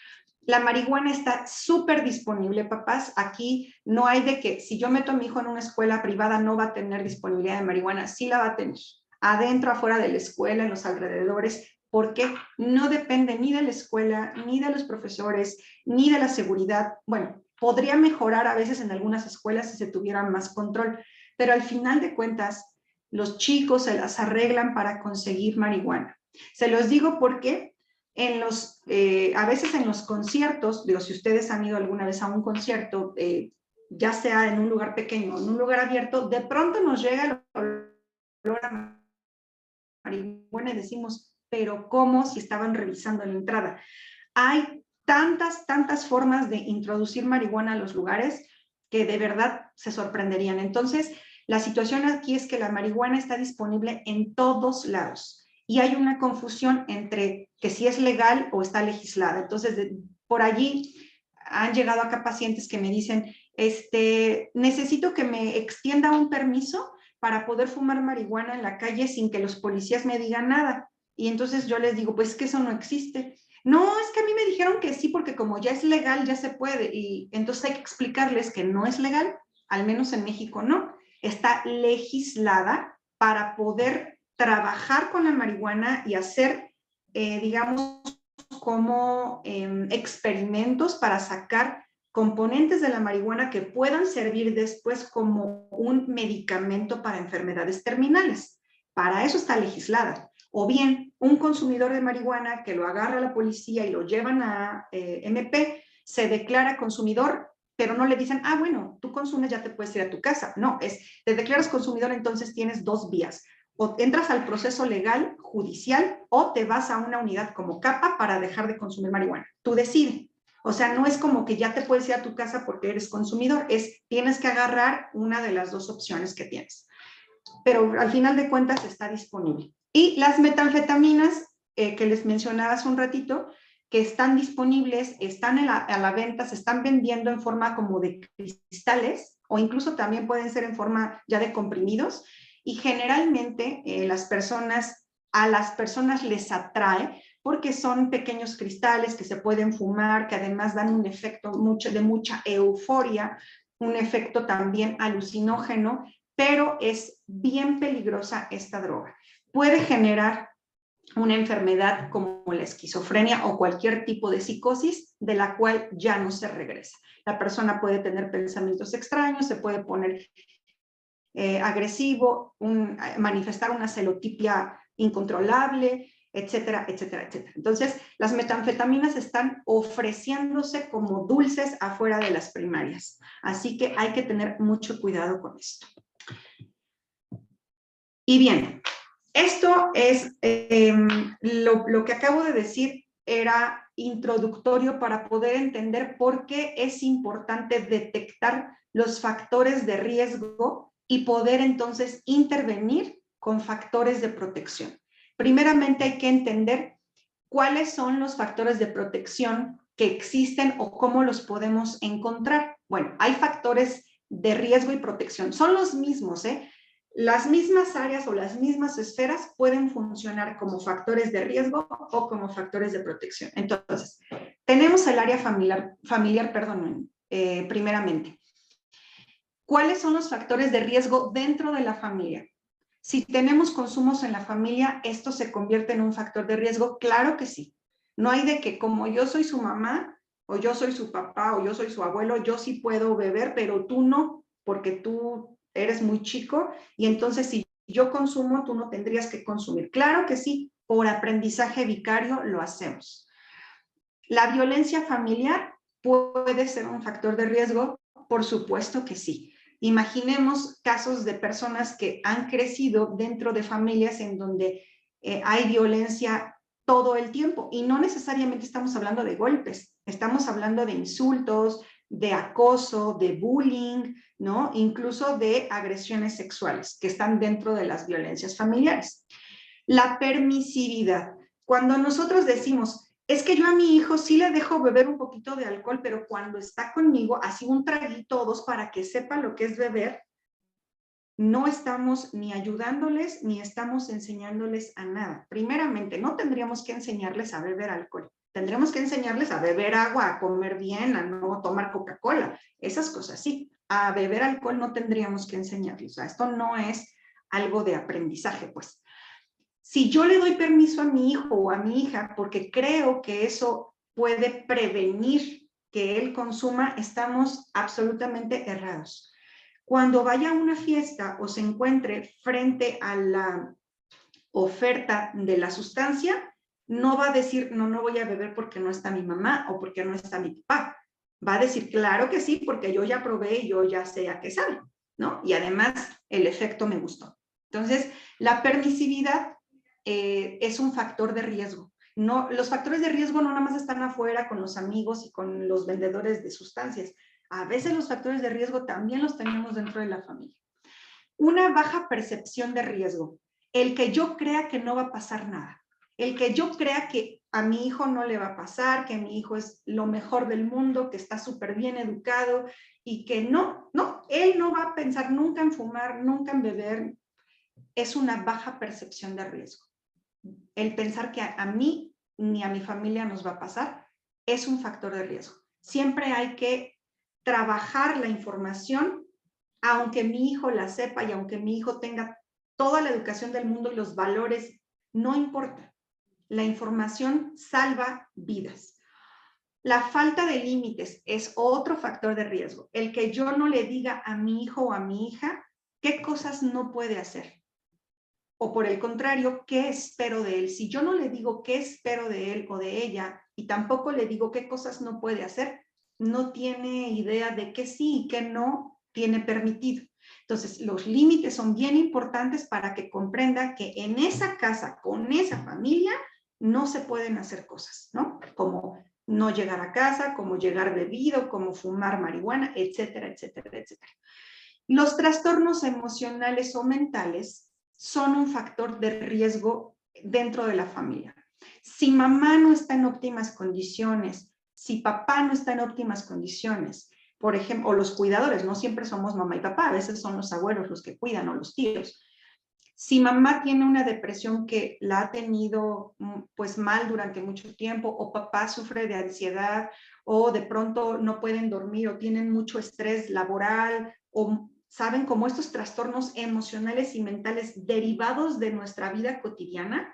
La marihuana está súper disponible, papás. Aquí no hay de que si yo meto a mi hijo en una escuela privada no va a tener disponibilidad de marihuana. Sí la va a tener. Adentro, afuera de la escuela, en los alrededores, porque no depende ni de la escuela, ni de los profesores, ni de la seguridad. Bueno, podría mejorar a veces en algunas escuelas si se tuviera más control, pero al final de cuentas, los chicos se las arreglan para conseguir marihuana. Se los digo porque a veces en los conciertos, digo, si ustedes han ido alguna vez a un concierto, ya sea en un lugar pequeño o en un lugar abierto, de pronto nos llega el olor a marihuana y decimos, pero ¿cómo si estaban revisando la entrada? Hay tantas formas de introducir marihuana a los lugares que de verdad se sorprenderían. Entonces, la situación aquí es que la marihuana está disponible en todos lados y hay una confusión entre que si es legal o está legislada. Entonces, por allí han llegado acá pacientes que me dicen, necesito que me extienda un permiso para poder fumar marihuana en la calle sin que los policías me digan nada. Y entonces yo les digo, pues que eso no existe. No, es que a mí me dijeron que sí, porque como ya es legal, ya se puede. Y entonces hay que explicarles que no es legal, al menos en México no. Está legislada para poder trabajar con la marihuana y hacer, digamos, como experimentos para sacar componentes de la marihuana que puedan servir después como un medicamento para enfermedades terminales. Para eso está legislada. O bien, un consumidor de marihuana que lo agarra la policía y lo llevan a MP, se declara consumidor, pero no le dicen, ah, bueno, tú consumes, ya te puedes ir a tu casa. No, te declaras consumidor, entonces tienes dos vías. O entras al proceso legal, judicial, o te vas a una unidad como CAPA para dejar de consumir marihuana. Tú decides. O sea, no es como que ya te puedes ir a tu casa porque eres consumidor, tienes que agarrar una de las dos opciones que tienes. Pero al final de cuentas está disponible. Y las metanfetaminas que les mencionaba hace un ratito, que están disponibles, están a la venta, se están vendiendo en forma como de cristales o incluso también pueden ser en forma ya de comprimidos y generalmente a las personas les atrae porque son pequeños cristales que se pueden fumar, que además dan un efecto de mucha euforia, un efecto también alucinógeno, pero es bien peligrosa esta droga. Puede generar una enfermedad como la esquizofrenia o cualquier tipo de psicosis de la cual ya no se regresa. La persona puede tener pensamientos extraños, se puede poner agresivo, manifestar una celotipia incontrolable, etcétera, etcétera, etcétera. Entonces, las metanfetaminas están ofreciéndose como dulces afuera de las primarias. Así que hay que tener mucho cuidado con esto. Y bien, esto es lo que acabo de decir era introductorio para poder entender por qué es importante detectar los factores de riesgo y poder entonces intervenir con factores de protección. Primeramente hay que entender cuáles son los factores de protección que existen o cómo los podemos encontrar. Bueno, hay factores de riesgo y protección. Son los mismos, ¿eh? Las mismas áreas o las mismas esferas pueden funcionar como factores de riesgo o como factores de protección. Entonces, tenemos el área familiar primeramente. ¿Cuáles son los factores de riesgo dentro de la familia? Si tenemos consumos en la familia, ¿esto se convierte en un factor de riesgo? Claro que sí. No hay de que como yo soy su mamá, o yo soy su papá, o yo soy su abuelo, yo sí puedo beber, pero tú no, porque tú eres muy chico, y entonces si yo consumo, tú no tendrías que consumir. Claro que sí, por aprendizaje vicario lo hacemos. ¿La violencia familiar puede ser un factor de riesgo? Por supuesto que sí. Imaginemos casos de personas que han crecido dentro de familias en donde hay violencia todo el tiempo, y no necesariamente estamos hablando de golpes, estamos hablando de insultos, de acoso, de bullying, ¿no? Incluso de agresiones sexuales que están dentro de las violencias familiares. La permisividad. Cuando nosotros decimos, es que yo a mi hijo sí le dejo beber un poquito de alcohol, pero cuando está conmigo, así un traguito o dos para que sepa lo que es beber, no estamos ni ayudándoles ni estamos enseñándoles a nada. Primeramente, no tendríamos que enseñarles a beber alcohol. Tendremos que enseñarles a beber agua, a comer bien, a no tomar Coca-Cola, esas cosas sí. A beber alcohol no tendríamos que enseñarles. O sea, esto no es algo de aprendizaje, pues. Si yo le doy permiso a mi hijo o a mi hija porque creo que eso puede prevenir que él consuma, estamos absolutamente errados. Cuando vaya a una fiesta o se encuentre frente a la oferta de la sustancia, no va a decir, no, no voy a beber porque no está mi mamá o porque no está mi papá. Va a decir, claro que sí, porque yo ya probé y yo ya sé a qué sabe, ¿no? Y además el efecto me gustó. Entonces, la permisividad es un factor de riesgo. No, los factores de riesgo no nada más están afuera con los amigos y con los vendedores de sustancias. A veces los factores de riesgo también los tenemos dentro de la familia. Una baja percepción de riesgo. El que yo crea que no va a pasar nada. El que yo crea que a mi hijo no le va a pasar, que mi hijo es lo mejor del mundo, que está súper bien educado y que no, él no va a pensar nunca en fumar, nunca en beber. Es una baja percepción de riesgo. El pensar que a mí ni a mi familia nos va a pasar es un factor de riesgo. Siempre hay que trabajar la información, aunque mi hijo la sepa y aunque mi hijo tenga toda la educación del mundo y los valores, no importa. La información salva vidas. La falta de límites es otro factor de riesgo. El que yo no le diga a mi hijo o a mi hija qué cosas no puede hacer. O por el contrario, ¿qué espero de él? Si yo no le digo qué espero de él o de ella y tampoco le digo qué cosas no puede hacer, no tiene idea de qué sí y qué no tiene permitido. Entonces, los límites son bien importantes para que comprenda que en esa casa, con esa familia, no se pueden hacer cosas, ¿no? Como no llegar a casa, como llegar bebido, como fumar marihuana, etcétera, etcétera, etcétera. Los trastornos emocionales o mentales son un factor de riesgo dentro de la familia. Si mamá no está en óptimas condiciones, si papá no está en óptimas condiciones, por ejemplo, o los cuidadores, no siempre somos mamá y papá, a veces son los abuelos los que cuidan o los tíos. Si mamá tiene una depresión que la ha tenido pues mal durante mucho tiempo, o papá sufre de ansiedad, o de pronto no pueden dormir, o tienen mucho estrés laboral, o saben, como estos trastornos emocionales y mentales derivados de nuestra vida cotidiana,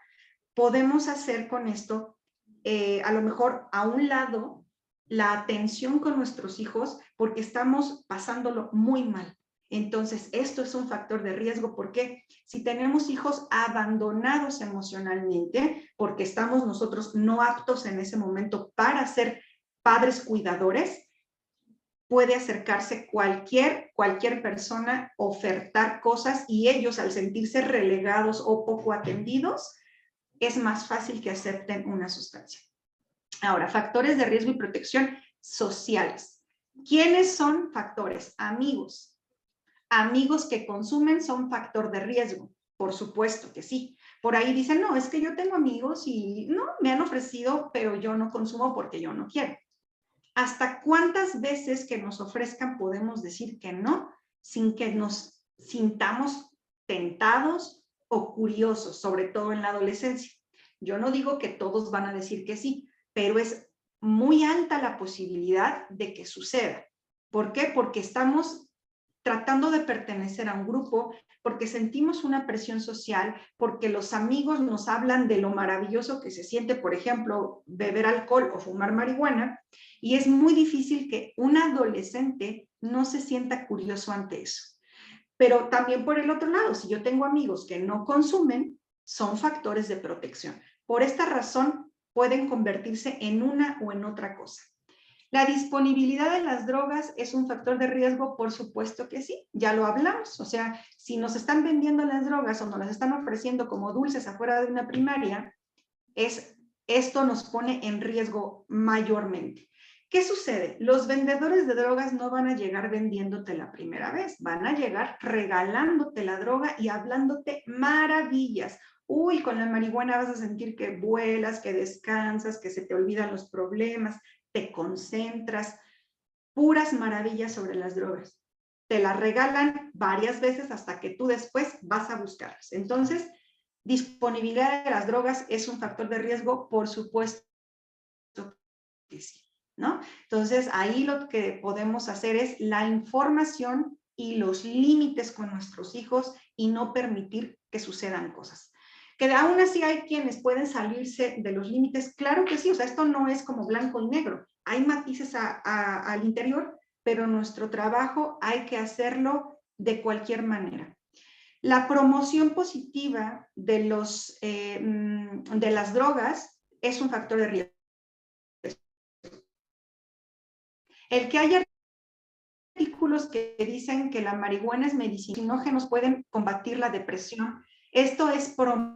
podemos hacer con esto, a lo mejor a un lado, la atención con nuestros hijos porque estamos pasándolo muy mal. Entonces, esto es un factor de riesgo porque si tenemos hijos abandonados emocionalmente, porque estamos nosotros no aptos en ese momento para ser padres cuidadores, puede acercarse cualquier persona, ofertar cosas y ellos al sentirse relegados o poco atendidos, es más fácil que acepten una sustancia. Ahora, factores de riesgo y protección sociales. ¿Quiénes son factores? Amigos. Amigos que consumen son factor de riesgo. Por supuesto que sí. Por ahí dicen, no, es que yo tengo amigos y no, me han ofrecido, pero yo no consumo porque yo no quiero. ¿Hasta cuántas veces que nos ofrezcan podemos decir que no sin que nos sintamos tentados o curiosos, sobre todo en la adolescencia? Yo no digo que todos van a decir que sí, pero es muy alta la posibilidad de que suceda. ¿Por qué? Porque estamos tratando de pertenecer a un grupo, porque sentimos una presión social, porque los amigos nos hablan de lo maravilloso que se siente, por ejemplo, beber alcohol o fumar marihuana, y es muy difícil que un adolescente no se sienta curioso ante eso. Pero también por el otro lado, si yo tengo amigos que no consumen, son factores de protección. Por esta razón, pueden convertirse en una o en otra cosa. ¿La disponibilidad de las drogas es un factor de riesgo? Por supuesto que sí, ya lo hablamos. O sea, si nos están vendiendo las drogas o nos las están ofreciendo como dulces afuera de una primaria, esto nos pone en riesgo mayormente. ¿Qué sucede? Los vendedores de drogas no van a llegar vendiéndote la primera vez, van a llegar regalándote la droga y hablándote maravillas. Uy, con la marihuana vas a sentir que vuelas, que descansas, que se te olvidan los problemas, te concentras, puras maravillas sobre las drogas. Te las regalan varias veces hasta que tú después vas a buscarlas. Entonces, disponibilidad de las drogas es un factor de riesgo, por supuesto que sí, ¿no? Entonces, ahí lo que podemos hacer es la información y los límites con nuestros hijos y no permitir que sucedan cosas. Que aún así hay quienes pueden salirse de los límites, claro que sí, o sea, esto no es como blanco y negro, hay matices al interior, pero nuestro trabajo hay que hacerlo de cualquier manera. La promoción positiva de las drogas es un factor de riesgo. El que haya artículos que dicen que la marihuana es medicinógenos, pueden combatir la depresión. Esto es promoción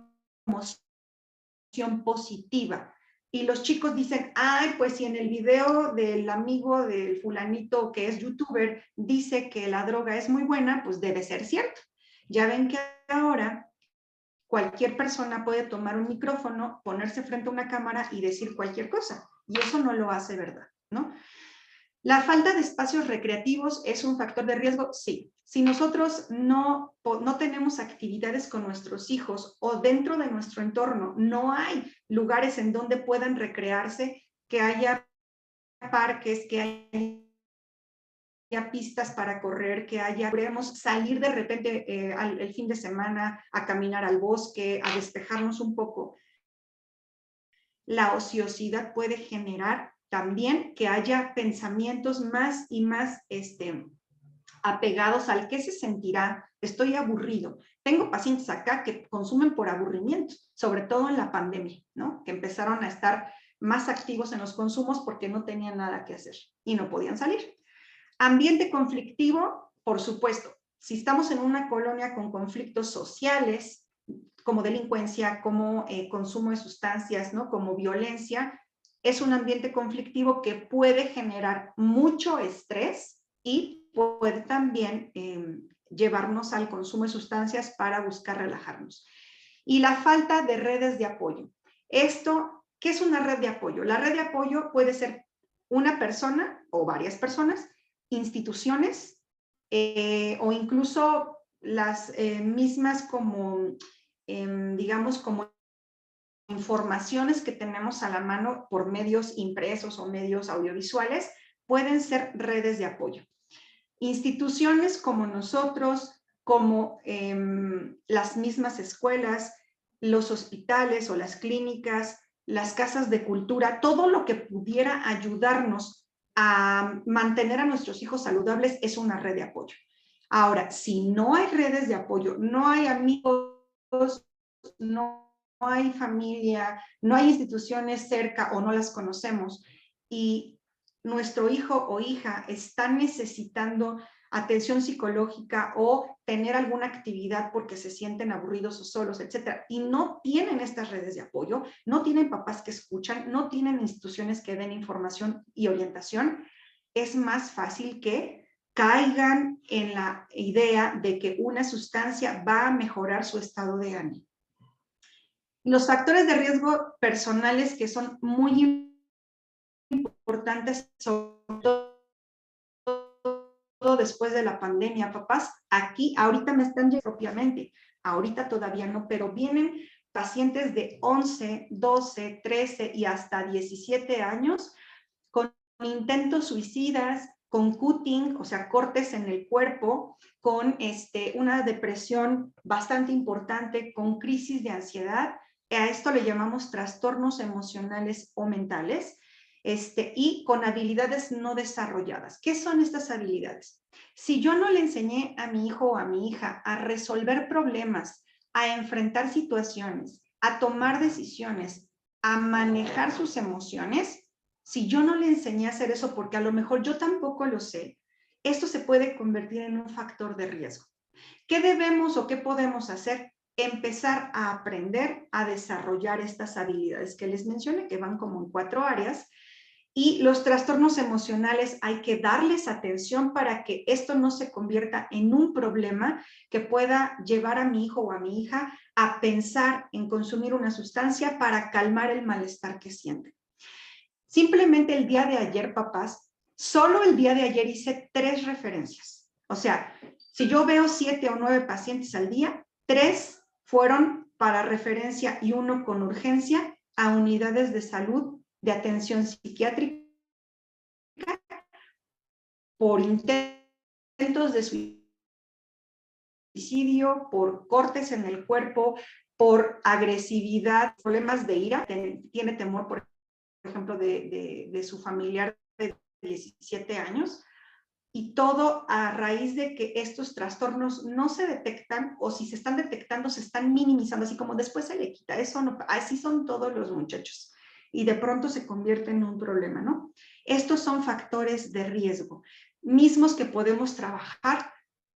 positiva. Y los chicos dicen, ay, pues si en el video del amigo del fulanito que es youtuber dice que la droga es muy buena, pues debe ser cierto. Ya ven que ahora cualquier persona puede tomar un micrófono, ponerse frente a una cámara y decir cualquier cosa. Y eso no lo hace verdad, ¿no? ¿La falta de espacios recreativos es un factor de riesgo? Sí. Si nosotros no tenemos actividades con nuestros hijos o dentro de nuestro entorno no hay lugares en donde puedan recrearse, que haya parques, que haya pistas para correr, que podríamos salir de repente el fin de semana a caminar al bosque, a despejarnos un poco. La ociosidad puede generar también que haya pensamientos más y más apegados al qué se sentirá, estoy aburrido. Tengo pacientes acá que consumen por aburrimiento, sobre todo en la pandemia, ¿no? Que empezaron a estar más activos en los consumos porque no tenían nada que hacer y no podían salir. Ambiente conflictivo, por supuesto. Si estamos en una colonia con conflictos sociales, como delincuencia, como consumo de sustancias, ¿no? Como violencia, es un ambiente conflictivo que puede generar mucho estrés y puede también llevarnos al consumo de sustancias para buscar relajarnos. Y la falta de redes de apoyo. Esto, ¿qué es una red de apoyo? La red de apoyo puede ser una persona o varias personas, instituciones o incluso las mismas como digamos, como informaciones que tenemos a la mano por medios impresos o medios audiovisuales, pueden ser redes de apoyo. Instituciones como nosotros, como las mismas escuelas, los hospitales o las clínicas, las casas de cultura, todo lo que pudiera ayudarnos a mantener a nuestros hijos saludables es una red de apoyo. Ahora, si no hay redes de apoyo, no hay amigos, no hay familia, no hay instituciones cerca o no las conocemos y nuestro hijo o hija está necesitando atención psicológica o tener alguna actividad porque se sienten aburridos o solos, etcétera, y no tienen estas redes de apoyo, no tienen papás que escuchan, no tienen instituciones que den información y orientación, es más fácil que caigan en la idea de que una sustancia va a mejorar su estado de ánimo. Los factores de riesgo personales que son muy importantes, sobre todo después de la pandemia, papás, aquí ahorita me están llegando propiamente, ahorita todavía no, pero vienen pacientes de 11, 12, 13 y hasta 17 años con intentos suicidas, con cutting, o sea, cortes en el cuerpo, con una depresión bastante importante, con crisis de ansiedad. A esto le llamamos trastornos emocionales o mentales, y con habilidades no desarrolladas. ¿Qué son estas habilidades? Si yo no le enseñé a mi hijo o a mi hija a resolver problemas, a enfrentar situaciones, a tomar decisiones, a manejar sus emociones, Si yo no le enseñé a hacer eso porque a lo mejor yo tampoco lo sé, esto se puede convertir en un factor de riesgo. ¿Qué debemos o qué podemos hacer? Empezar a aprender a desarrollar estas habilidades que les mencioné, que van como en 4 áreas. Y los trastornos emocionales hay que darles atención para que esto no se convierta en un problema que pueda llevar a mi hijo o a mi hija a pensar en consumir una sustancia para calmar el malestar que sienten. Simplemente el día de ayer, papás, solo el día de ayer hice 3 referencias. O sea, si yo veo 7 o 9 pacientes al día, 3 fueron para referencia y 1 con urgencia a unidades de salud de atención psiquiátrica por intentos de suicidio, por cortes en el cuerpo, por agresividad, problemas de ira, tiene temor, por ejemplo, de su familiar de 17 años, y todo a raíz de que estos trastornos no se detectan, o si se están detectando, se están minimizando, así como después se le quita. Eso no, así son todos los muchachos. Y de pronto se convierte en un problema, ¿no? Estos son factores de riesgo, mismos que podemos trabajar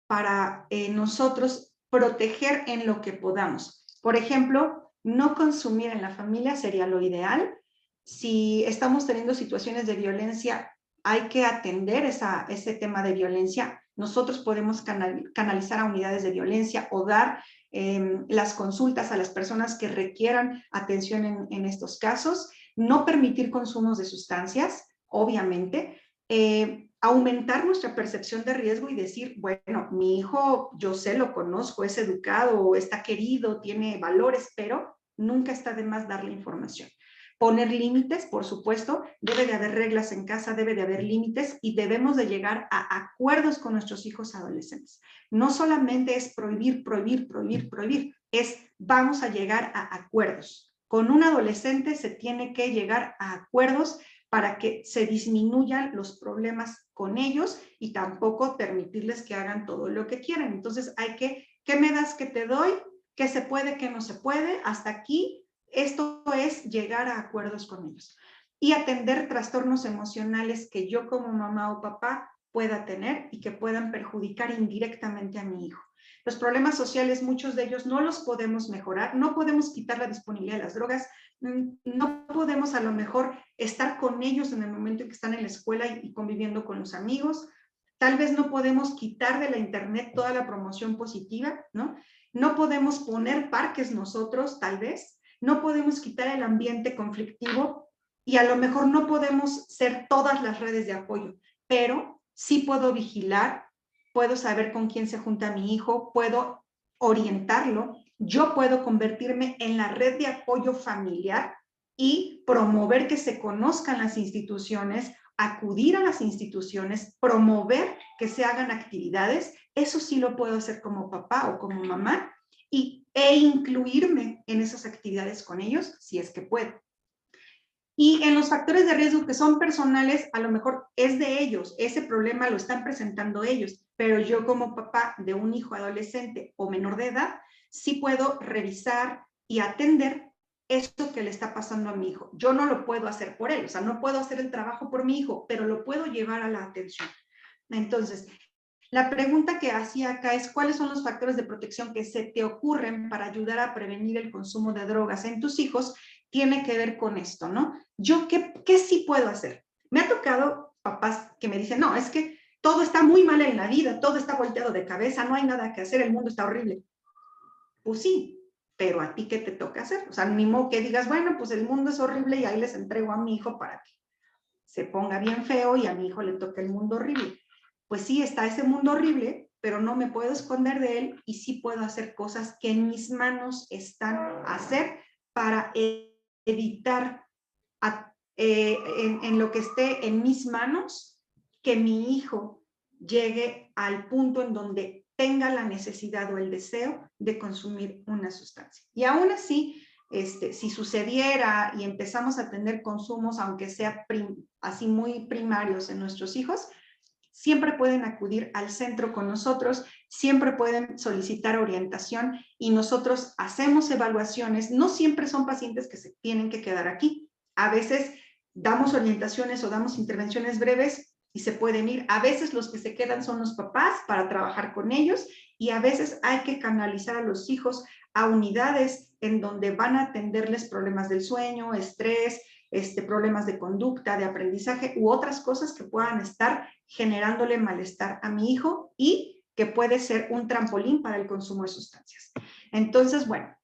para nosotros proteger en lo que podamos. Por ejemplo, no consumir en la familia sería lo ideal. Si estamos teniendo situaciones de violencia, hay que atender ese tema de violencia. Nosotros podemos canalizar a unidades de violencia o dar las consultas a las personas que requieran atención en estos casos. No permitir consumos de sustancias, obviamente. Aumentar nuestra percepción de riesgo y decir, bueno, mi hijo, yo sé, lo conozco, es educado, está querido, tiene valores, pero nunca está de más darle información. Poner límites, por supuesto, debe de haber reglas en casa, debe de haber límites y debemos de llegar a acuerdos con nuestros hijos adolescentes. No solamente es prohibir, prohibir, prohibir, prohibir, es vamos a llegar a acuerdos. Con un adolescente se tiene que llegar a acuerdos para que se disminuyan los problemas con ellos y tampoco permitirles que hagan todo lo que quieran. Entonces hay que, ¿qué me das que te doy? ¿Qué se puede, qué no se puede? Hasta aquí. Esto es llegar a acuerdos con ellos y atender trastornos emocionales que yo como mamá o papá pueda tener y que puedan perjudicar indirectamente a mi hijo. Los problemas sociales, muchos de ellos no los podemos mejorar, no podemos quitar la disponibilidad de las drogas, no podemos a lo mejor estar con ellos en el momento en que están en la escuela y conviviendo con los amigos, tal vez no podemos quitar de la internet toda la promoción positiva, ¿no? No podemos poner parques nosotros, tal vez, no podemos quitar el ambiente conflictivo y a lo mejor no podemos ser todas las redes de apoyo, pero sí puedo vigilar, puedo saber con quién se junta mi hijo, puedo orientarlo, yo puedo convertirme en la red de apoyo familiar y promover que se conozcan las instituciones, acudir a las instituciones, promover que se hagan actividades. Eso sí lo puedo hacer como papá o como mamá e incluirme en esas actividades con ellos si es que puedo. Y en los factores de riesgo que son personales, a lo mejor es de ellos, ese problema lo están presentando ellos, pero yo como papá de un hijo adolescente o menor de edad, sí puedo revisar y atender esto que le está pasando a mi hijo. Yo no lo puedo hacer por él, o sea, no puedo hacer el trabajo por mi hijo, pero lo puedo llevar a la atención. Entonces, la pregunta que hacía acá es, ¿cuáles son los factores de protección que se te ocurren para ayudar a prevenir el consumo de drogas en tus hijos? Tiene que ver con esto, ¿no? Yo, ¿qué sí puedo hacer? Me ha tocado papás que me dicen, no, es que todo está muy mal en la vida, todo está volteado de cabeza, no hay nada que hacer, el mundo está horrible. Pues sí, pero ¿a ti qué te toca hacer? O sea, ni modo que digas, bueno, pues el mundo es horrible y ahí les entrego a mi hijo para que se ponga bien feo y a mi hijo le toca el mundo horrible. Pues sí, está ese mundo horrible, pero no me puedo esconder de él y sí puedo hacer cosas que en mis manos están a hacer para evitar en lo que esté en mis manos que mi hijo llegue al punto en donde tenga la necesidad o el deseo de consumir una sustancia. Y aún así, si sucediera y empezamos a tener consumos, aunque sea así muy primarios en nuestros hijos, siempre pueden acudir al centro con nosotros, siempre pueden solicitar orientación y nosotros hacemos evaluaciones. No siempre son pacientes que se tienen que quedar aquí. A veces damos orientaciones o damos intervenciones breves y se pueden ir. A veces los que se quedan son los papás para trabajar con ellos y a veces hay que canalizar a los hijos a unidades en donde van a atenderles problemas del sueño, estrés, problemas de conducta, de aprendizaje u otras cosas que puedan estar generándole malestar a mi hijo y que puede ser un trampolín para el consumo de sustancias. Entonces, bueno,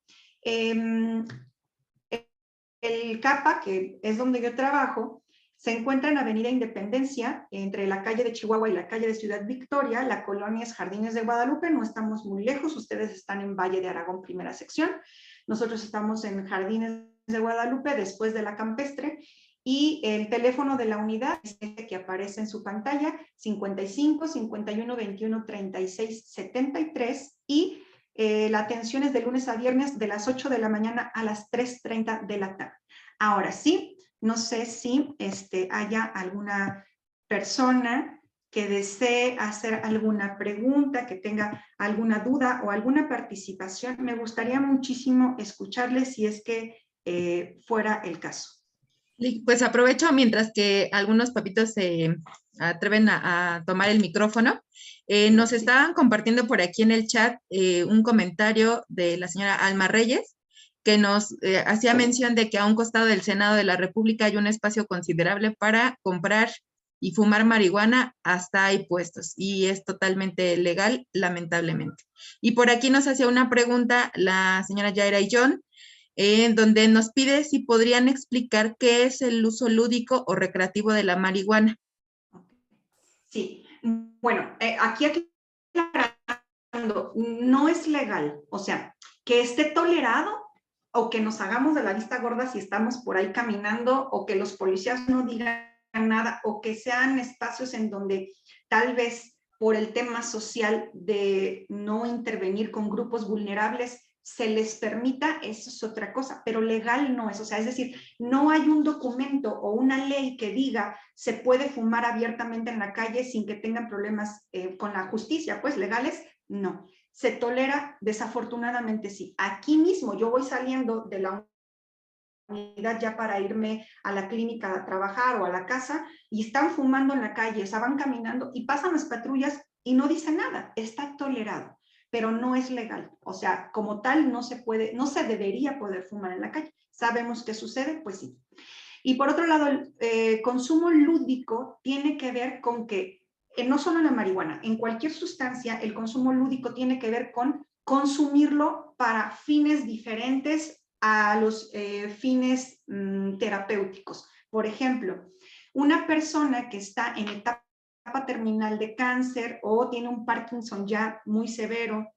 el CAPA, que es donde yo trabajo, se encuentra en Avenida Independencia, entre la calle de Chihuahua y la calle de Ciudad Victoria. La colonia es Jardines de Guadalupe, no estamos muy lejos, ustedes están en Valle de Aragón, primera sección. Nosotros estamos en Jardines de Guadalupe, después de la Campestre, y el teléfono de la unidad es este que aparece en su pantalla, 55 51 21 36 73, y la atención es de lunes a viernes de las 8 de la mañana a las 3:30 de la tarde. Ahora sí, no sé si haya alguna persona que desee hacer alguna pregunta, que tenga alguna duda o alguna participación. Me gustaría muchísimo escucharles si es que fuera el caso. Pues aprovecho mientras que algunos papitos se atreven a tomar el micrófono. Nos estaban compartiendo por aquí en el chat un comentario de la señora Alma Reyes, que nos hacía mención de que a un costado del Senado de la República hay un espacio considerable para comprar y fumar marihuana, hasta hay puestos, y es totalmente legal, lamentablemente. Y por aquí nos hacía una pregunta la señora Yaira y John, donde nos pide si podrían explicar qué es el uso lúdico o recreativo de la marihuana. Sí, bueno, aquí aclarando, no es legal, o sea, que esté tolerado o que nos hagamos de la vista gorda si estamos por ahí caminando o que los policías no digan nada o que sean espacios en donde tal vez por el tema social de no intervenir con grupos vulnerables se les permita, eso es otra cosa, pero legal no es, o sea, es decir, no hay un documento o una ley que diga se puede fumar abiertamente en la calle sin que tengan problemas con la justicia, pues legales, no. Se tolera, desafortunadamente sí. Aquí mismo yo voy saliendo de la unidad ya para irme a la clínica a trabajar o a la casa y están fumando en la calle, o sea, van caminando y pasan las patrullas y no dicen nada, está tolerado, pero no es legal. O sea, como tal no se puede, no se debería poder fumar en la calle. ¿Sabemos qué sucede? Pues sí. Y por otro lado, el consumo lúdico tiene que ver con que, no solo en la marihuana, en cualquier sustancia, el consumo lúdico tiene que ver con consumirlo para fines diferentes a los fines terapéuticos. Por ejemplo, una persona que está en etapa terminal de cáncer o tiene un Parkinson ya muy severo,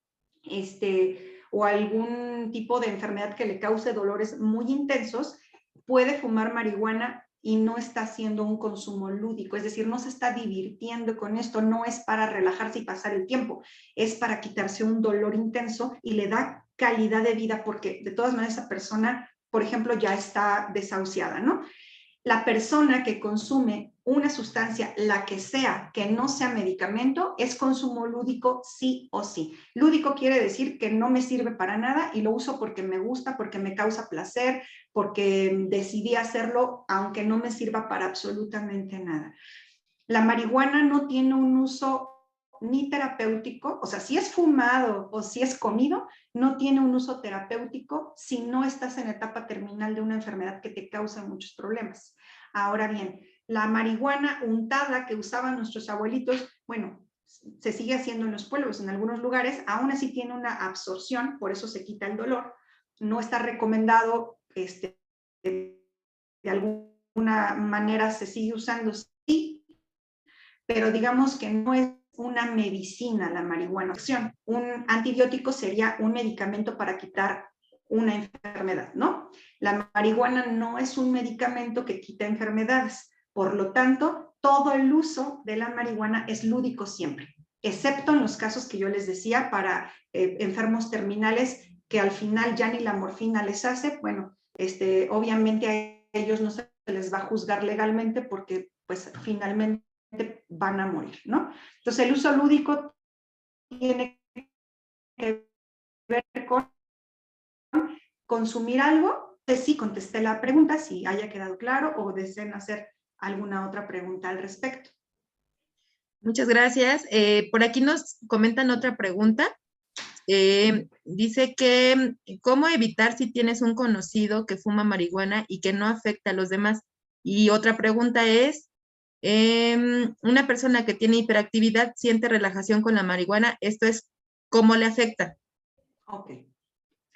o algún tipo de enfermedad que le cause dolores muy intensos, puede fumar marihuana y no está haciendo un consumo lúdico, es decir, no se está divirtiendo con esto, no es para relajarse y pasar el tiempo, es para quitarse un dolor intenso y le da calidad de vida porque de todas maneras esa persona, por ejemplo, ya está desahuciada, ¿no? La persona que consume una sustancia, la que sea, que no sea medicamento, es consumo lúdico sí o sí. Lúdico quiere decir que no me sirve para nada y lo uso porque me gusta, porque me causa placer, porque decidí hacerlo, aunque no me sirva para absolutamente nada. La marihuana no tiene un uso ni terapéutico, o sea, si es fumado o si es comido, no tiene un uso terapéutico si no estás en etapa terminal de una enfermedad que te causa muchos problemas. Ahora bien, la marihuana untada que usaban nuestros abuelitos, bueno, se sigue haciendo en los pueblos, en algunos lugares, aún así tiene una absorción, por eso se quita el dolor. No está recomendado, de alguna manera se sigue usando, sí, pero digamos que no es una medicina la marihuana. Un antibiótico sería un medicamento para quitar una enfermedad, ¿no? La marihuana no es un medicamento que quita enfermedades, por lo tanto, todo el uso de la marihuana es lúdico siempre, excepto en los casos que yo les decía para enfermos terminales que al final ya ni la morfina les hace, bueno, obviamente a ellos no se les va a juzgar legalmente porque pues finalmente van a morir, ¿no? Entonces el uso lúdico tiene que ver con consumir algo sé si contesté la pregunta, si haya quedado claro o deseen hacer alguna otra pregunta al respecto. Muchas gracias. Por aquí nos comentan otra pregunta. Dice que, ¿cómo evitar si tienes un conocido que fuma marihuana y que no afecta a los demás? Y otra pregunta es, una persona que tiene hiperactividad siente relajación con la marihuana, esto es, ¿cómo le afecta? Ok.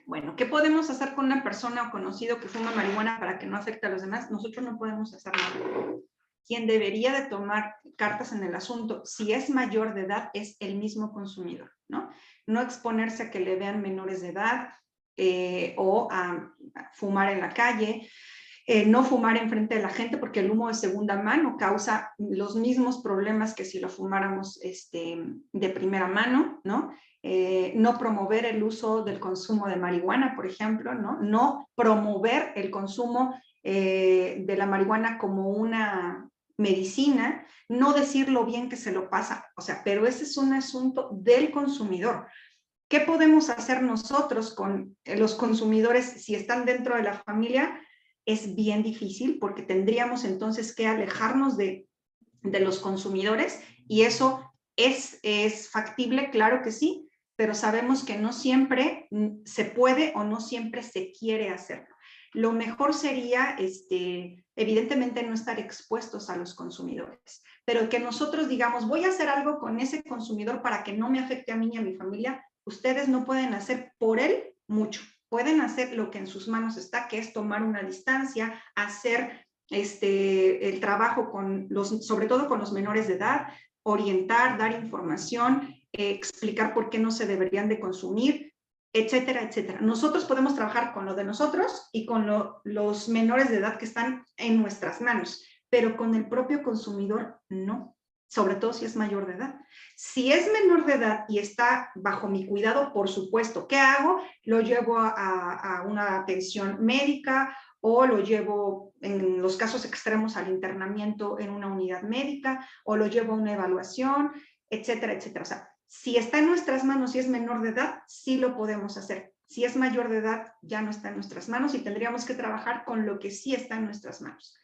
Bueno, ¿qué podemos hacer con una persona o conocido que fuma marihuana para que no afecte a los demás? Nosotros no podemos hacer nada. Quien debería de tomar cartas en el asunto, si es mayor de edad, es el mismo consumidor, ¿no? No exponerse a que le vean menores de edad o a fumar en la calle. No fumar enfrente de la gente porque el humo de segunda mano causa los mismos problemas que si lo fumáramos de primera mano, ¿no? No promover el uso del consumo de marihuana, por ejemplo, ¿no? No promover el consumo de la marihuana como una medicina, no decir lo bien que se lo pasa, o sea, pero ese es un asunto del consumidor. ¿Qué podemos hacer nosotros con los consumidores si están dentro de la familia? Es bien difícil porque tendríamos entonces que alejarnos de los consumidores y eso es factible, claro que sí, pero sabemos que no siempre se puede o no siempre se quiere hacerlo. Lo mejor sería, evidentemente, no estar expuestos a los consumidores, pero que nosotros digamos, voy a hacer algo con ese consumidor para que no me afecte a mí y a mi familia. Ustedes no pueden hacer por él mucho. Pueden hacer lo que en sus manos está, que es tomar una distancia, hacer el trabajo sobre todo con los menores de edad, orientar, dar información, explicar por qué no se deberían de consumir, etcétera, etcétera. Nosotros podemos trabajar con lo de nosotros y con los menores de edad que están en nuestras manos, pero con el propio consumidor no, sobre todo si es mayor de edad. Si es menor de edad y está bajo mi cuidado, por supuesto, ¿qué hago? Lo llevo a una atención médica o lo llevo en los casos extremos al internamiento en una unidad médica o lo llevo a una evaluación, etcétera, etcétera. O sea, si está en nuestras manos y es menor de edad, sí lo podemos hacer. Si es mayor de edad, ya no está en nuestras manos y tendríamos que trabajar con lo que sí está en nuestras manos.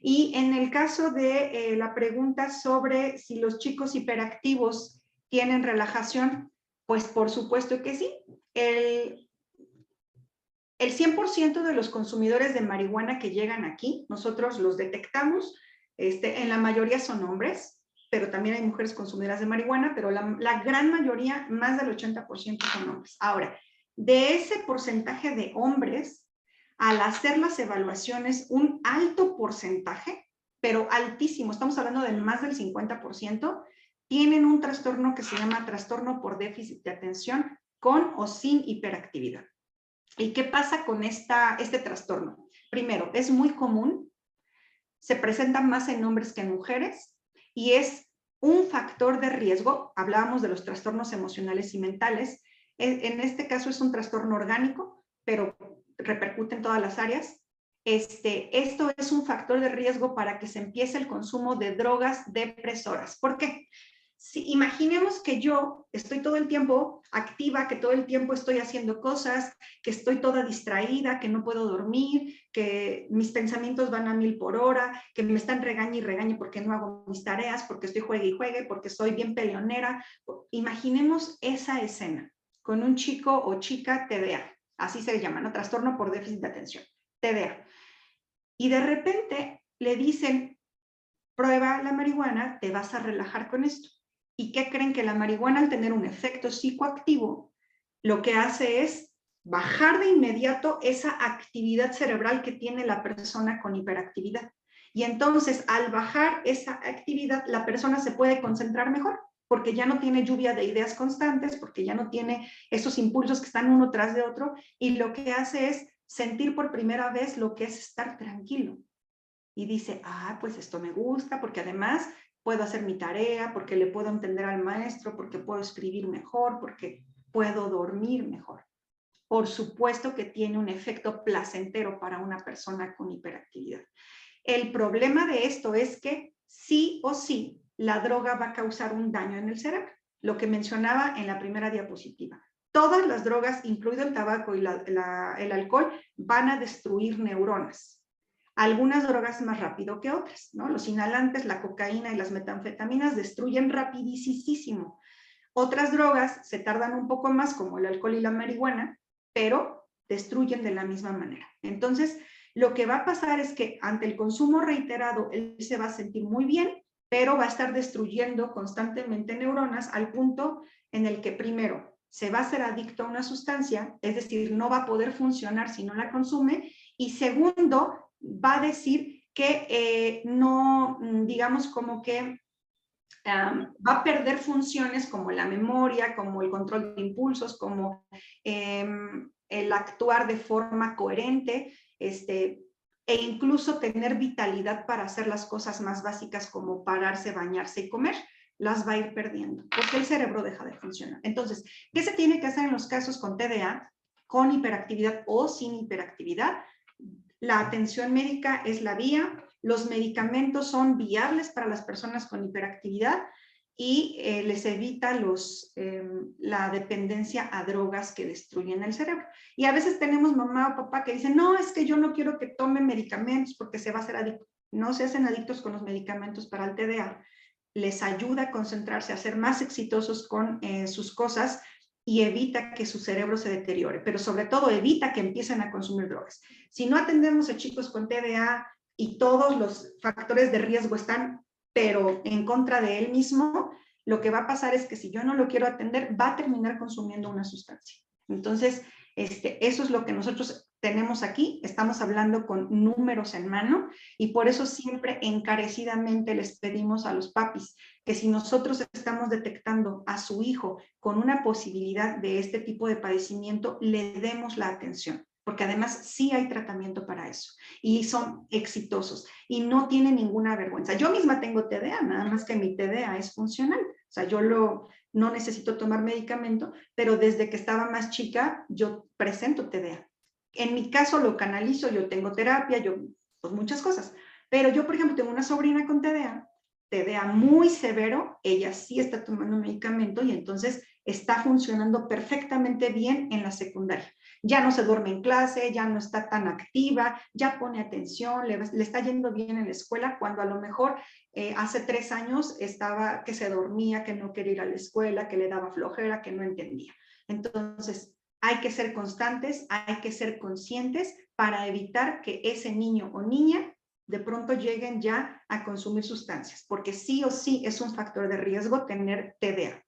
Y en el caso de la pregunta sobre si los chicos hiperactivos tienen relajación, pues por supuesto que sí. El 100% de los consumidores de marihuana que llegan aquí, nosotros los detectamos, en la mayoría son hombres, pero también hay mujeres consumidoras de marihuana, pero la gran mayoría, más del 80% son hombres. Ahora, de ese porcentaje de hombres, al hacer las evaluaciones, un alto porcentaje, pero altísimo, estamos hablando de más del 50%, tienen un trastorno que se llama trastorno por déficit de atención con o sin hiperactividad. ¿Y qué pasa con este trastorno? Primero, es muy común, se presenta más en hombres que en mujeres y es un factor de riesgo. Hablábamos de los trastornos emocionales y mentales. En este caso es un trastorno orgánico, pero repercute en todas las áreas. Esto es un factor de riesgo para que se empiece el consumo de drogas depresoras. ¿Por qué? Si imaginemos que yo estoy todo el tiempo activa, que todo el tiempo estoy haciendo cosas, que estoy toda distraída, que no puedo dormir, que mis pensamientos van a 1000 por hora, que me están regañe y regañe porque no hago mis tareas, porque estoy juegue y juegue, porque soy bien peleonera. Imaginemos esa escena con un chico o chica TDA, así se llama, ¿no? Trastorno por déficit de atención, TDA. Y de repente le dicen, prueba la marihuana, te vas a relajar con esto. ¿Y qué creen? Que la marihuana, al tener un efecto psicoactivo, lo que hace es bajar de inmediato esa actividad cerebral que tiene la persona con hiperactividad. Y entonces, al bajar esa actividad, la persona se puede concentrar mejor, porque ya no tiene lluvia de ideas constantes, porque ya no tiene esos impulsos que están uno tras de otro, y lo que hace es sentir por primera vez lo que es estar tranquilo. Y dice, pues esto me gusta, porque además puedo hacer mi tarea, porque le puedo entender al maestro, porque puedo escribir mejor, porque puedo dormir mejor. Por supuesto que tiene un efecto placentero para una persona con hiperactividad. El problema de esto es que sí o sí la droga va a causar un daño en el cerebro, lo que mencionaba en la primera diapositiva. Todas las drogas, incluido el tabaco y el alcohol, van a destruir neuronas. Algunas drogas más rápido que otras, ¿no? Los inhalantes, la cocaína y las metanfetaminas destruyen rapidísimo. Otras drogas se tardan un poco más, como el alcohol y la marihuana, pero destruyen de la misma manera. Entonces, lo que va a pasar es que ante el consumo reiterado, él se va a sentir muy bien, pero va a estar destruyendo constantemente neuronas al punto en el que primero se va a hacer adicto a una sustancia, es decir, no va a poder funcionar si no la consume, y segundo, va a decir que no, digamos como que va a perder funciones como la memoria, como el control de impulsos, como el actuar de forma coherente, e incluso tener vitalidad para hacer las cosas más básicas como pararse, bañarse y comer, las va a ir perdiendo, porque el cerebro deja de funcionar. Entonces, ¿qué se tiene que hacer en los casos con TDA, con hiperactividad o sin hiperactividad? La atención médica es la vía, los medicamentos son viables para las personas con hiperactividad y les evita la dependencia a drogas que destruyen el cerebro. Y a veces tenemos mamá o papá que dicen, no, es que yo no quiero que tome medicamentos porque se va a hacer adicto. No se hacen adictos con los medicamentos para el TDA. Les ayuda a concentrarse, a ser más exitosos con sus cosas y evita que su cerebro se deteriore, pero sobre todo evita que empiecen a consumir drogas. Si no atendemos a chicos con TDA y todos los factores de riesgo están, pero en contra de él mismo, lo que va a pasar es que si yo no lo quiero atender, va a terminar consumiendo una sustancia. Entonces, eso es lo que nosotros tenemos aquí, estamos hablando con números en mano y por eso siempre encarecidamente les pedimos a los papis que si nosotros estamos detectando a su hijo con una posibilidad de este tipo de padecimiento, le demos la atención, porque además sí hay tratamiento para eso y son exitosos y no tienen ninguna vergüenza. Yo misma tengo TDA, nada más que mi TDA es funcional, o sea, no necesito tomar medicamento, pero desde que estaba más chica yo presento TDA. En mi caso lo canalizo, yo tengo terapia, pues muchas cosas, pero yo, por ejemplo, tengo una sobrina con TDA muy severo, ella sí está tomando medicamento y entonces está funcionando perfectamente bien en la secundaria. Ya no se duerme en clase, ya no está tan activa, ya pone atención, le está yendo bien en la escuela, cuando a lo mejor hace 3 años estaba que se dormía, que no quería ir a la escuela, que le daba flojera, que no entendía. Entonces, hay que ser constantes, hay que ser conscientes para evitar que ese niño o niña de pronto lleguen ya a consumir sustancias, porque sí o sí es un factor de riesgo tener TDA.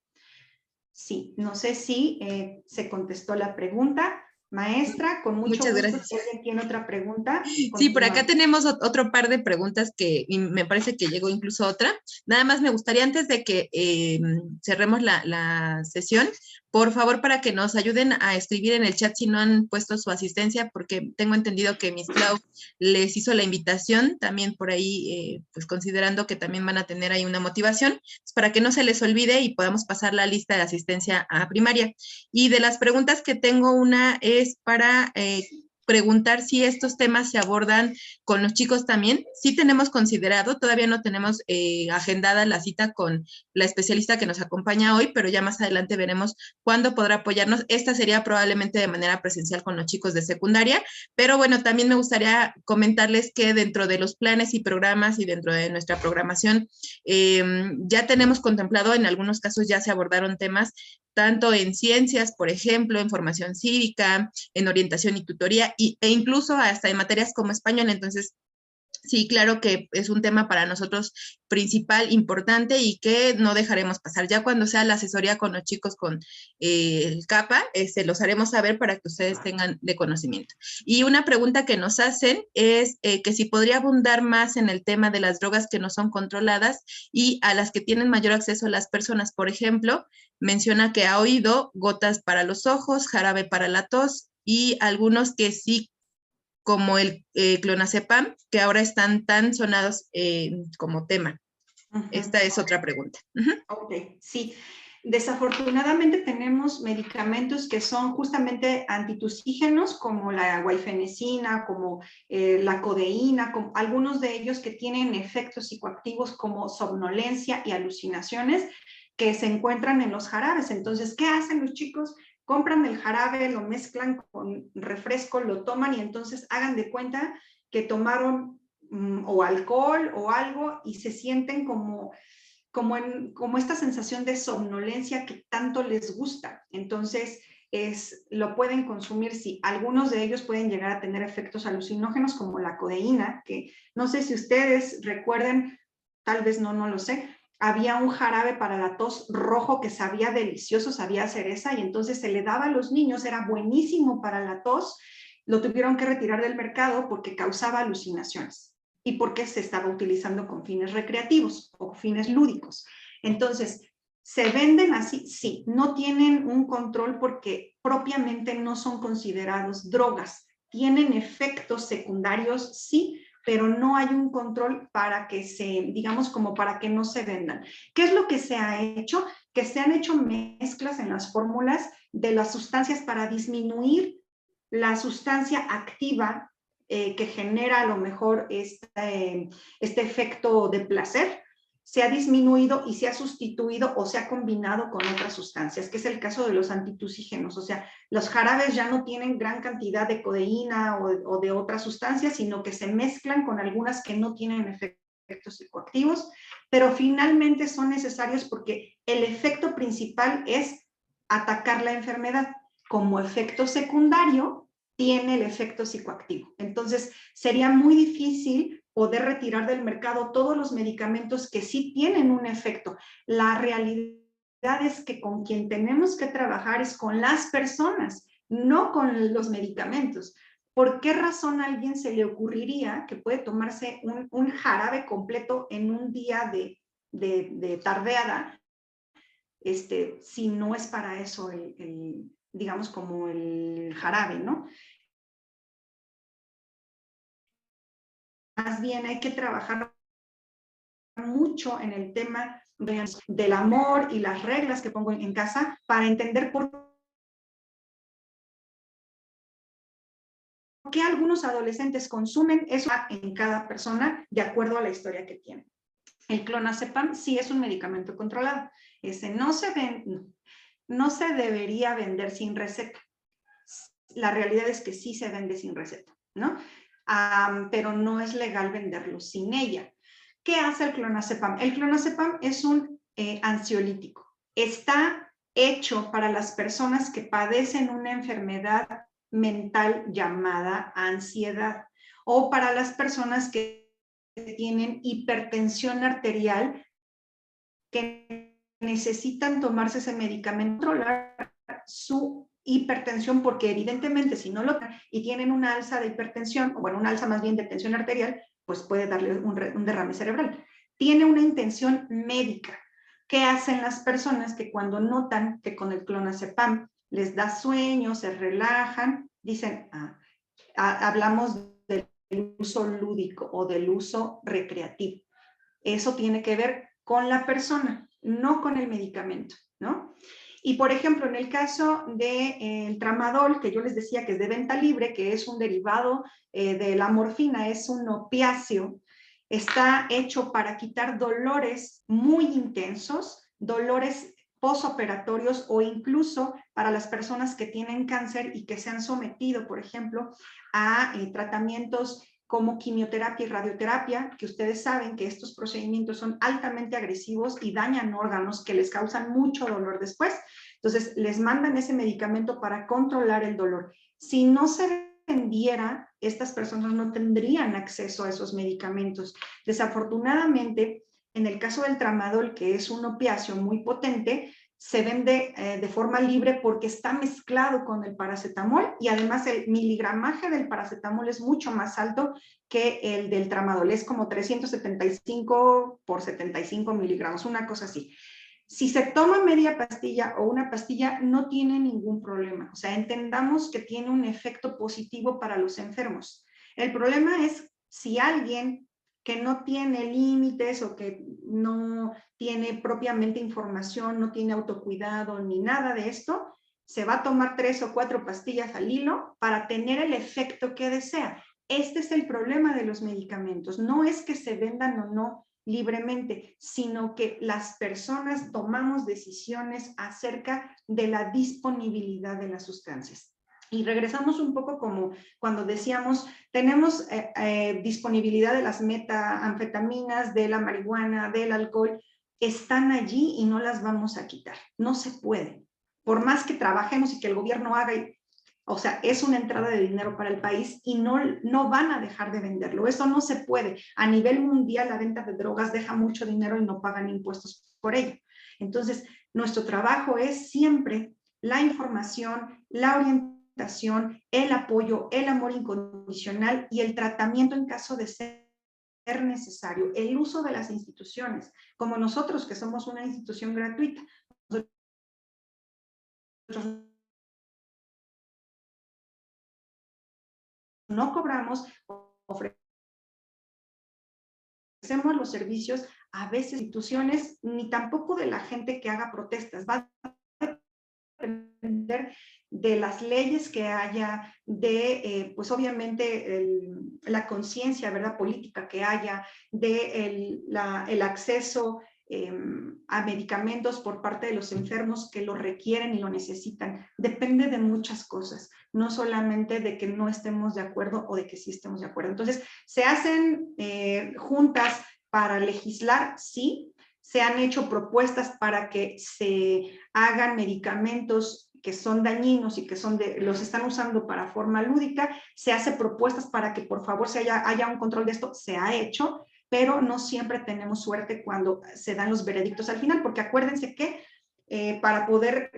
Sí, no sé si se contestó la pregunta. Maestra, con mucho Muchas gusto, gracias. si alguien tiene otra pregunta. Sí, por acá tenemos otro par de preguntas que me parece que llegó incluso otra. Nada más me gustaría, antes de que cerremos la sesión, por favor, para que nos ayuden a escribir en el chat si no han puesto su asistencia, porque tengo entendido que Miss Clau les hizo la invitación, también por ahí, pues considerando que también van a tener ahí una motivación, para que no se les olvide y podamos pasar la lista de asistencia a primaria. Y de las preguntas que tengo, una es para preguntar si estos temas se abordan con los chicos también. Sí tenemos considerado, todavía no tenemos agendada la cita con la especialista que nos acompaña hoy, pero ya más adelante veremos cuándo podrá apoyarnos. Esta sería probablemente de manera presencial con los chicos de secundaria, pero bueno, también me gustaría comentarles que dentro de los planes y programas y dentro de nuestra programación, ya tenemos contemplado, en algunos casos ya se abordaron temas tanto en ciencias, por ejemplo, en formación cívica, en orientación y tutoría, e incluso hasta en materias como español. Entonces, sí, claro que es un tema para nosotros principal, importante y que no dejaremos pasar. Ya cuando sea la asesoría con los chicos con el CAPA, se los haremos saber para que ustedes tengan de conocimiento. Y una pregunta que nos hacen es que si podría abundar más en el tema de las drogas que no son controladas y a las que tienen mayor acceso las personas. Por ejemplo, menciona que ha oído gotas para los ojos, jarabe para la tos y algunos que sí, como el clonazepam, que ahora están tan sonados como tema. Esta es otra pregunta. Ok, sí. Desafortunadamente tenemos medicamentos que son justamente antitusígenos, como la guaifenesina, como la codeína, como algunos de ellos que tienen efectos psicoactivos como somnolencia y alucinaciones que se encuentran en los jarabes. Entonces, ¿qué hacen los chicos? compran el jarabe, lo mezclan con refresco, lo toman y entonces hagan de cuenta que tomaron o alcohol o algo y se sienten como esta sensación de somnolencia que tanto les gusta. Entonces, lo pueden consumir, sí. Algunos de ellos pueden llegar a tener efectos alucinógenos como la codeína, que no sé si ustedes recuerden, tal vez no lo sé, había un jarabe para la tos rojo que sabía delicioso, sabía cereza, y entonces se le daba a los niños, era buenísimo para la tos, lo tuvieron que retirar del mercado porque causaba alucinaciones y porque se estaba utilizando con fines recreativos o fines lúdicos. Entonces, ¿se venden así? Sí, no tienen un control porque propiamente no son considerados drogas. Tienen efectos secundarios, sí, pero no hay un control para que digamos, como para que no se vendan. ¿Qué es lo que se ha hecho? Que se han hecho mezclas en las fórmulas de las sustancias para disminuir la sustancia activa que genera a lo mejor este efecto de placer, se ha disminuido y se ha sustituido o se ha combinado con otras sustancias, que es el caso de los antitusígenos. O sea, los jarabes ya no tienen gran cantidad de codeína o de otras sustancias, sino que se mezclan con algunas que no tienen efectos psicoactivos, pero finalmente son necesarios porque el efecto principal es atacar la enfermedad. Como efecto secundario, tiene el efecto psicoactivo. Entonces, sería muy difícil poder retirar del mercado todos los medicamentos que sí tienen un efecto. La realidad es que con quien tenemos que trabajar es con las personas, no con los medicamentos. ¿Por qué razón a alguien se le ocurriría que puede tomarse un jarabe completo en un día de tardeada, si no es para eso digamos, como el jarabe, ¿no? Más bien hay que trabajar mucho en el tema del amor y las reglas que pongo en casa para entender por qué algunos adolescentes consumen eso en cada persona de acuerdo a la historia que tienen. El clonazepam sí es un medicamento controlado. Ese no se debería vender sin receta. La realidad es que sí se vende sin receta, ¿no? Pero no es legal venderlo sin ella. ¿Qué hace el clonazepam? El clonazepam es un ansiolítico. Está hecho para las personas que padecen una enfermedad mental llamada ansiedad o para las personas que tienen hipertensión arterial que necesitan tomarse ese medicamento, controlar su hipertensión, porque evidentemente si no lo y tienen una alza de hipertensión, o bueno, una alza más bien de tensión arterial, pues puede darle un derrame cerebral. Tiene una intención médica. ¿Qué hacen las personas que cuando notan que con el clonazepam les da sueño, se relajan, dicen, hablamos del uso lúdico o del uso recreativo? Eso tiene que ver con la persona, no con el medicamento, ¿no? Y por ejemplo, en el caso del tramadol, que yo les decía que es de venta libre, que es un derivado de la morfina, es un opiáceo, está hecho para quitar dolores muy intensos, dolores posoperatorios o incluso para las personas que tienen cáncer y que se han sometido, por ejemplo, a tratamientos como quimioterapia y radioterapia, que ustedes saben que estos procedimientos son altamente agresivos y dañan órganos que les causan mucho dolor después. Entonces, les mandan ese medicamento para controlar el dolor. Si no se vendiera, estas personas no tendrían acceso a esos medicamentos. Desafortunadamente, en el caso del tramadol, que es un opiáceo muy potente, se vende de forma libre porque está mezclado con el paracetamol y además el miligramaje del paracetamol es mucho más alto que el del tramadol, es como 375 por 75 miligramos, una cosa así. Si se toma media pastilla o una pastilla, no tiene ningún problema. O sea, entendamos que tiene un efecto positivo para los enfermos. El problema es si alguien que no tiene límites o que no tiene propiamente información, no tiene autocuidado ni nada de esto, se va a tomar 3 o 4 pastillas al hilo para tener el efecto que desea. Este es el problema de los medicamentos. No es que se vendan o no libremente, sino que las personas tomamos decisiones acerca de la disponibilidad de las sustancias. Y regresamos un poco como cuando decíamos, tenemos disponibilidad de las metanfetaminas, de la marihuana, del alcohol, están allí y no las vamos a quitar. No se puede. Por más que trabajemos y que el gobierno haga, o sea, es una entrada de dinero para el país y no van a dejar de venderlo. Eso no se puede. A nivel mundial, la venta de drogas deja mucho dinero y no pagan impuestos por ello. Entonces, nuestro trabajo es siempre la información, la orientación, el apoyo, el amor incondicional y el tratamiento en caso de ser necesario, el uso de las instituciones, como nosotros que somos una institución gratuita. Nosotros no cobramos, ofrecemos los servicios, a veces instituciones, ni tampoco de la gente que haga protestas, va a depender de las leyes que haya, de, pues obviamente, la conciencia, ¿verdad?, política que haya, de el acceso a medicamentos por parte de los enfermos que lo requieren y lo necesitan. Depende de muchas cosas, no solamente de que no estemos de acuerdo o de que sí estemos de acuerdo. Entonces, se hacen juntas para legislar, sí. Se han hecho propuestas para que se hagan medicamentos que son dañinos y que los están usando para forma lúdica. Se hace propuestas para que por favor haya un control de esto. Se ha hecho, pero no siempre tenemos suerte cuando se dan los veredictos al final, porque acuérdense que para poder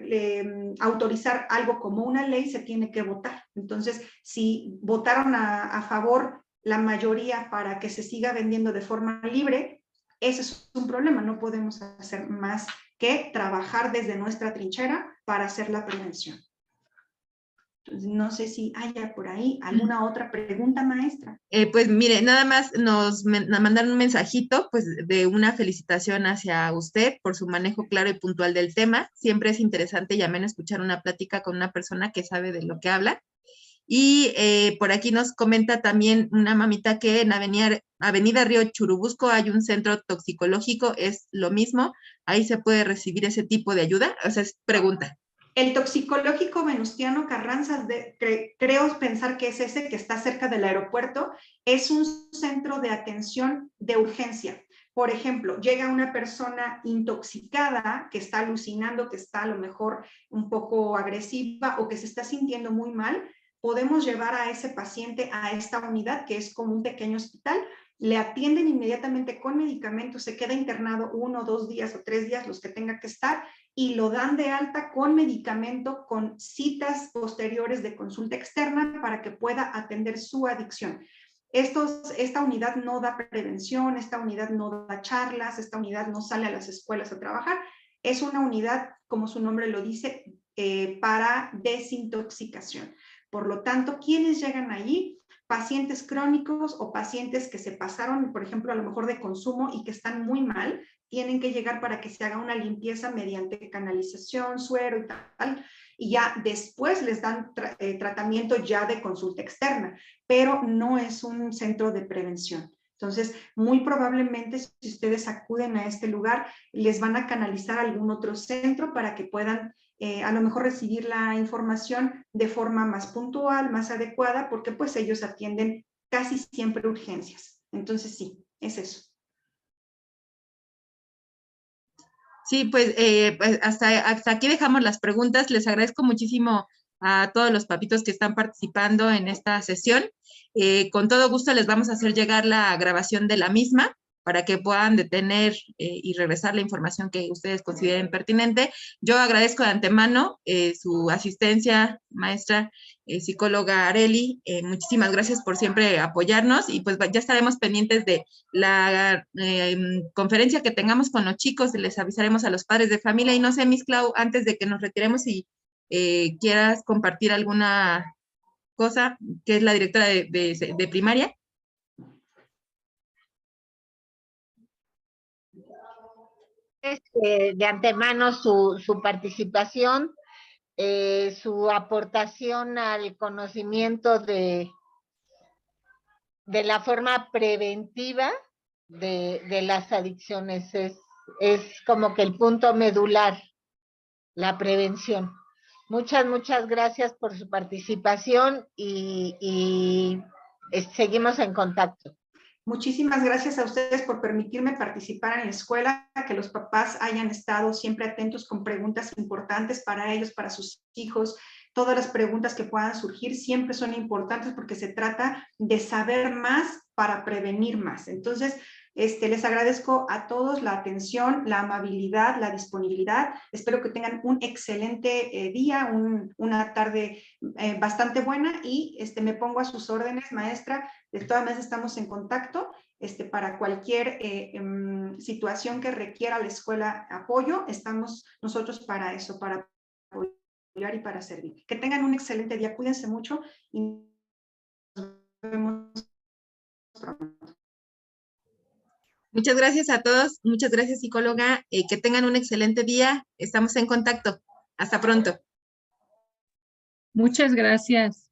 autorizar algo como una ley se tiene que votar. Entonces, si votaron a favor la mayoría para que se siga vendiendo de forma libre, ese es un problema. No podemos hacer más que trabajar desde nuestra trinchera para hacer la prevención. Entonces, no sé si haya por ahí alguna otra pregunta, maestra. Pues mire, nada más nos mandaron un mensajito pues de una felicitación hacia usted por su manejo claro y puntual del tema. Siempre es interesante y ameno escuchar una plática con una persona que sabe de lo que habla. Y por aquí nos comenta también una mamita que en Avenida Río Churubusco hay un centro toxicológico, es lo mismo, ahí se puede recibir ese tipo de ayuda, o sea, es pregunta. El toxicológico Venustiano Carranza, creo pensar que es ese que está cerca del aeropuerto, es un centro de atención de urgencia. Por ejemplo, llega una persona intoxicada que está alucinando, que está a lo mejor un poco agresiva o que se está sintiendo muy mal, podemos llevar a ese paciente a esta unidad que es como un pequeño hospital, le atienden inmediatamente con medicamentos, se queda internado 1, 2 días o 3 días, los que tenga que estar, y lo dan de alta con medicamento, con citas posteriores de consulta externa para que pueda atender su adicción. Esta unidad no da prevención, esta unidad no da charlas, esta unidad no sale a las escuelas a trabajar. Es una unidad, como su nombre lo dice, para desintoxicación. Por lo tanto, ¿quiénes llegan allí? Pacientes crónicos o pacientes que se pasaron, por ejemplo, a lo mejor de consumo y que están muy mal, tienen que llegar para que se haga una limpieza mediante canalización, suero y tal, y ya después les dan tratamiento ya de consulta externa, pero no es un centro de prevención. Entonces, muy probablemente si ustedes acuden a este lugar, les van a canalizar a algún otro centro para que puedan a lo mejor recibir la información de forma más puntual, más adecuada, porque pues ellos atienden casi siempre urgencias. Entonces sí, es eso. Sí, pues, hasta aquí dejamos las preguntas. Les agradezco muchísimo a todos los papitos que están participando en esta sesión. Con todo gusto les vamos a hacer llegar la grabación de la misma para que puedan detener y regresar la información que ustedes consideren pertinente. Yo agradezco de antemano su asistencia, maestra psicóloga Arely. Muchísimas gracias por siempre apoyarnos y pues ya estaremos pendientes de la conferencia que tengamos con los chicos, les avisaremos a los padres de familia. Y no sé, Miss Clau, antes de que nos retiremos, si quieras compartir alguna cosa, que es la directora de primaria. De antemano su participación, su aportación al conocimiento de la forma preventiva de las adicciones. Es como que el punto medular, la prevención. Muchas gracias por su participación y seguimos en contacto. Muchísimas gracias a ustedes por permitirme participar en la escuela, que los papás hayan estado siempre atentos con preguntas importantes para ellos, para sus hijos. Todas las preguntas que puedan surgir siempre son importantes porque se trata de saber más para prevenir más. Entonces, les agradezco a todos la atención, la amabilidad, la disponibilidad. Espero que tengan un excelente día, una tarde bastante buena y me pongo a sus órdenes, maestra. De todas maneras estamos en contacto para cualquier situación que requiera la escuela apoyo. Estamos nosotros para eso, para apoyar y para servir. Que tengan un excelente día. Cuídense mucho y nos vemos pronto. Muchas gracias a todos. Muchas gracias, psicóloga. Que tengan un excelente día. Estamos en contacto. Hasta pronto. Muchas gracias.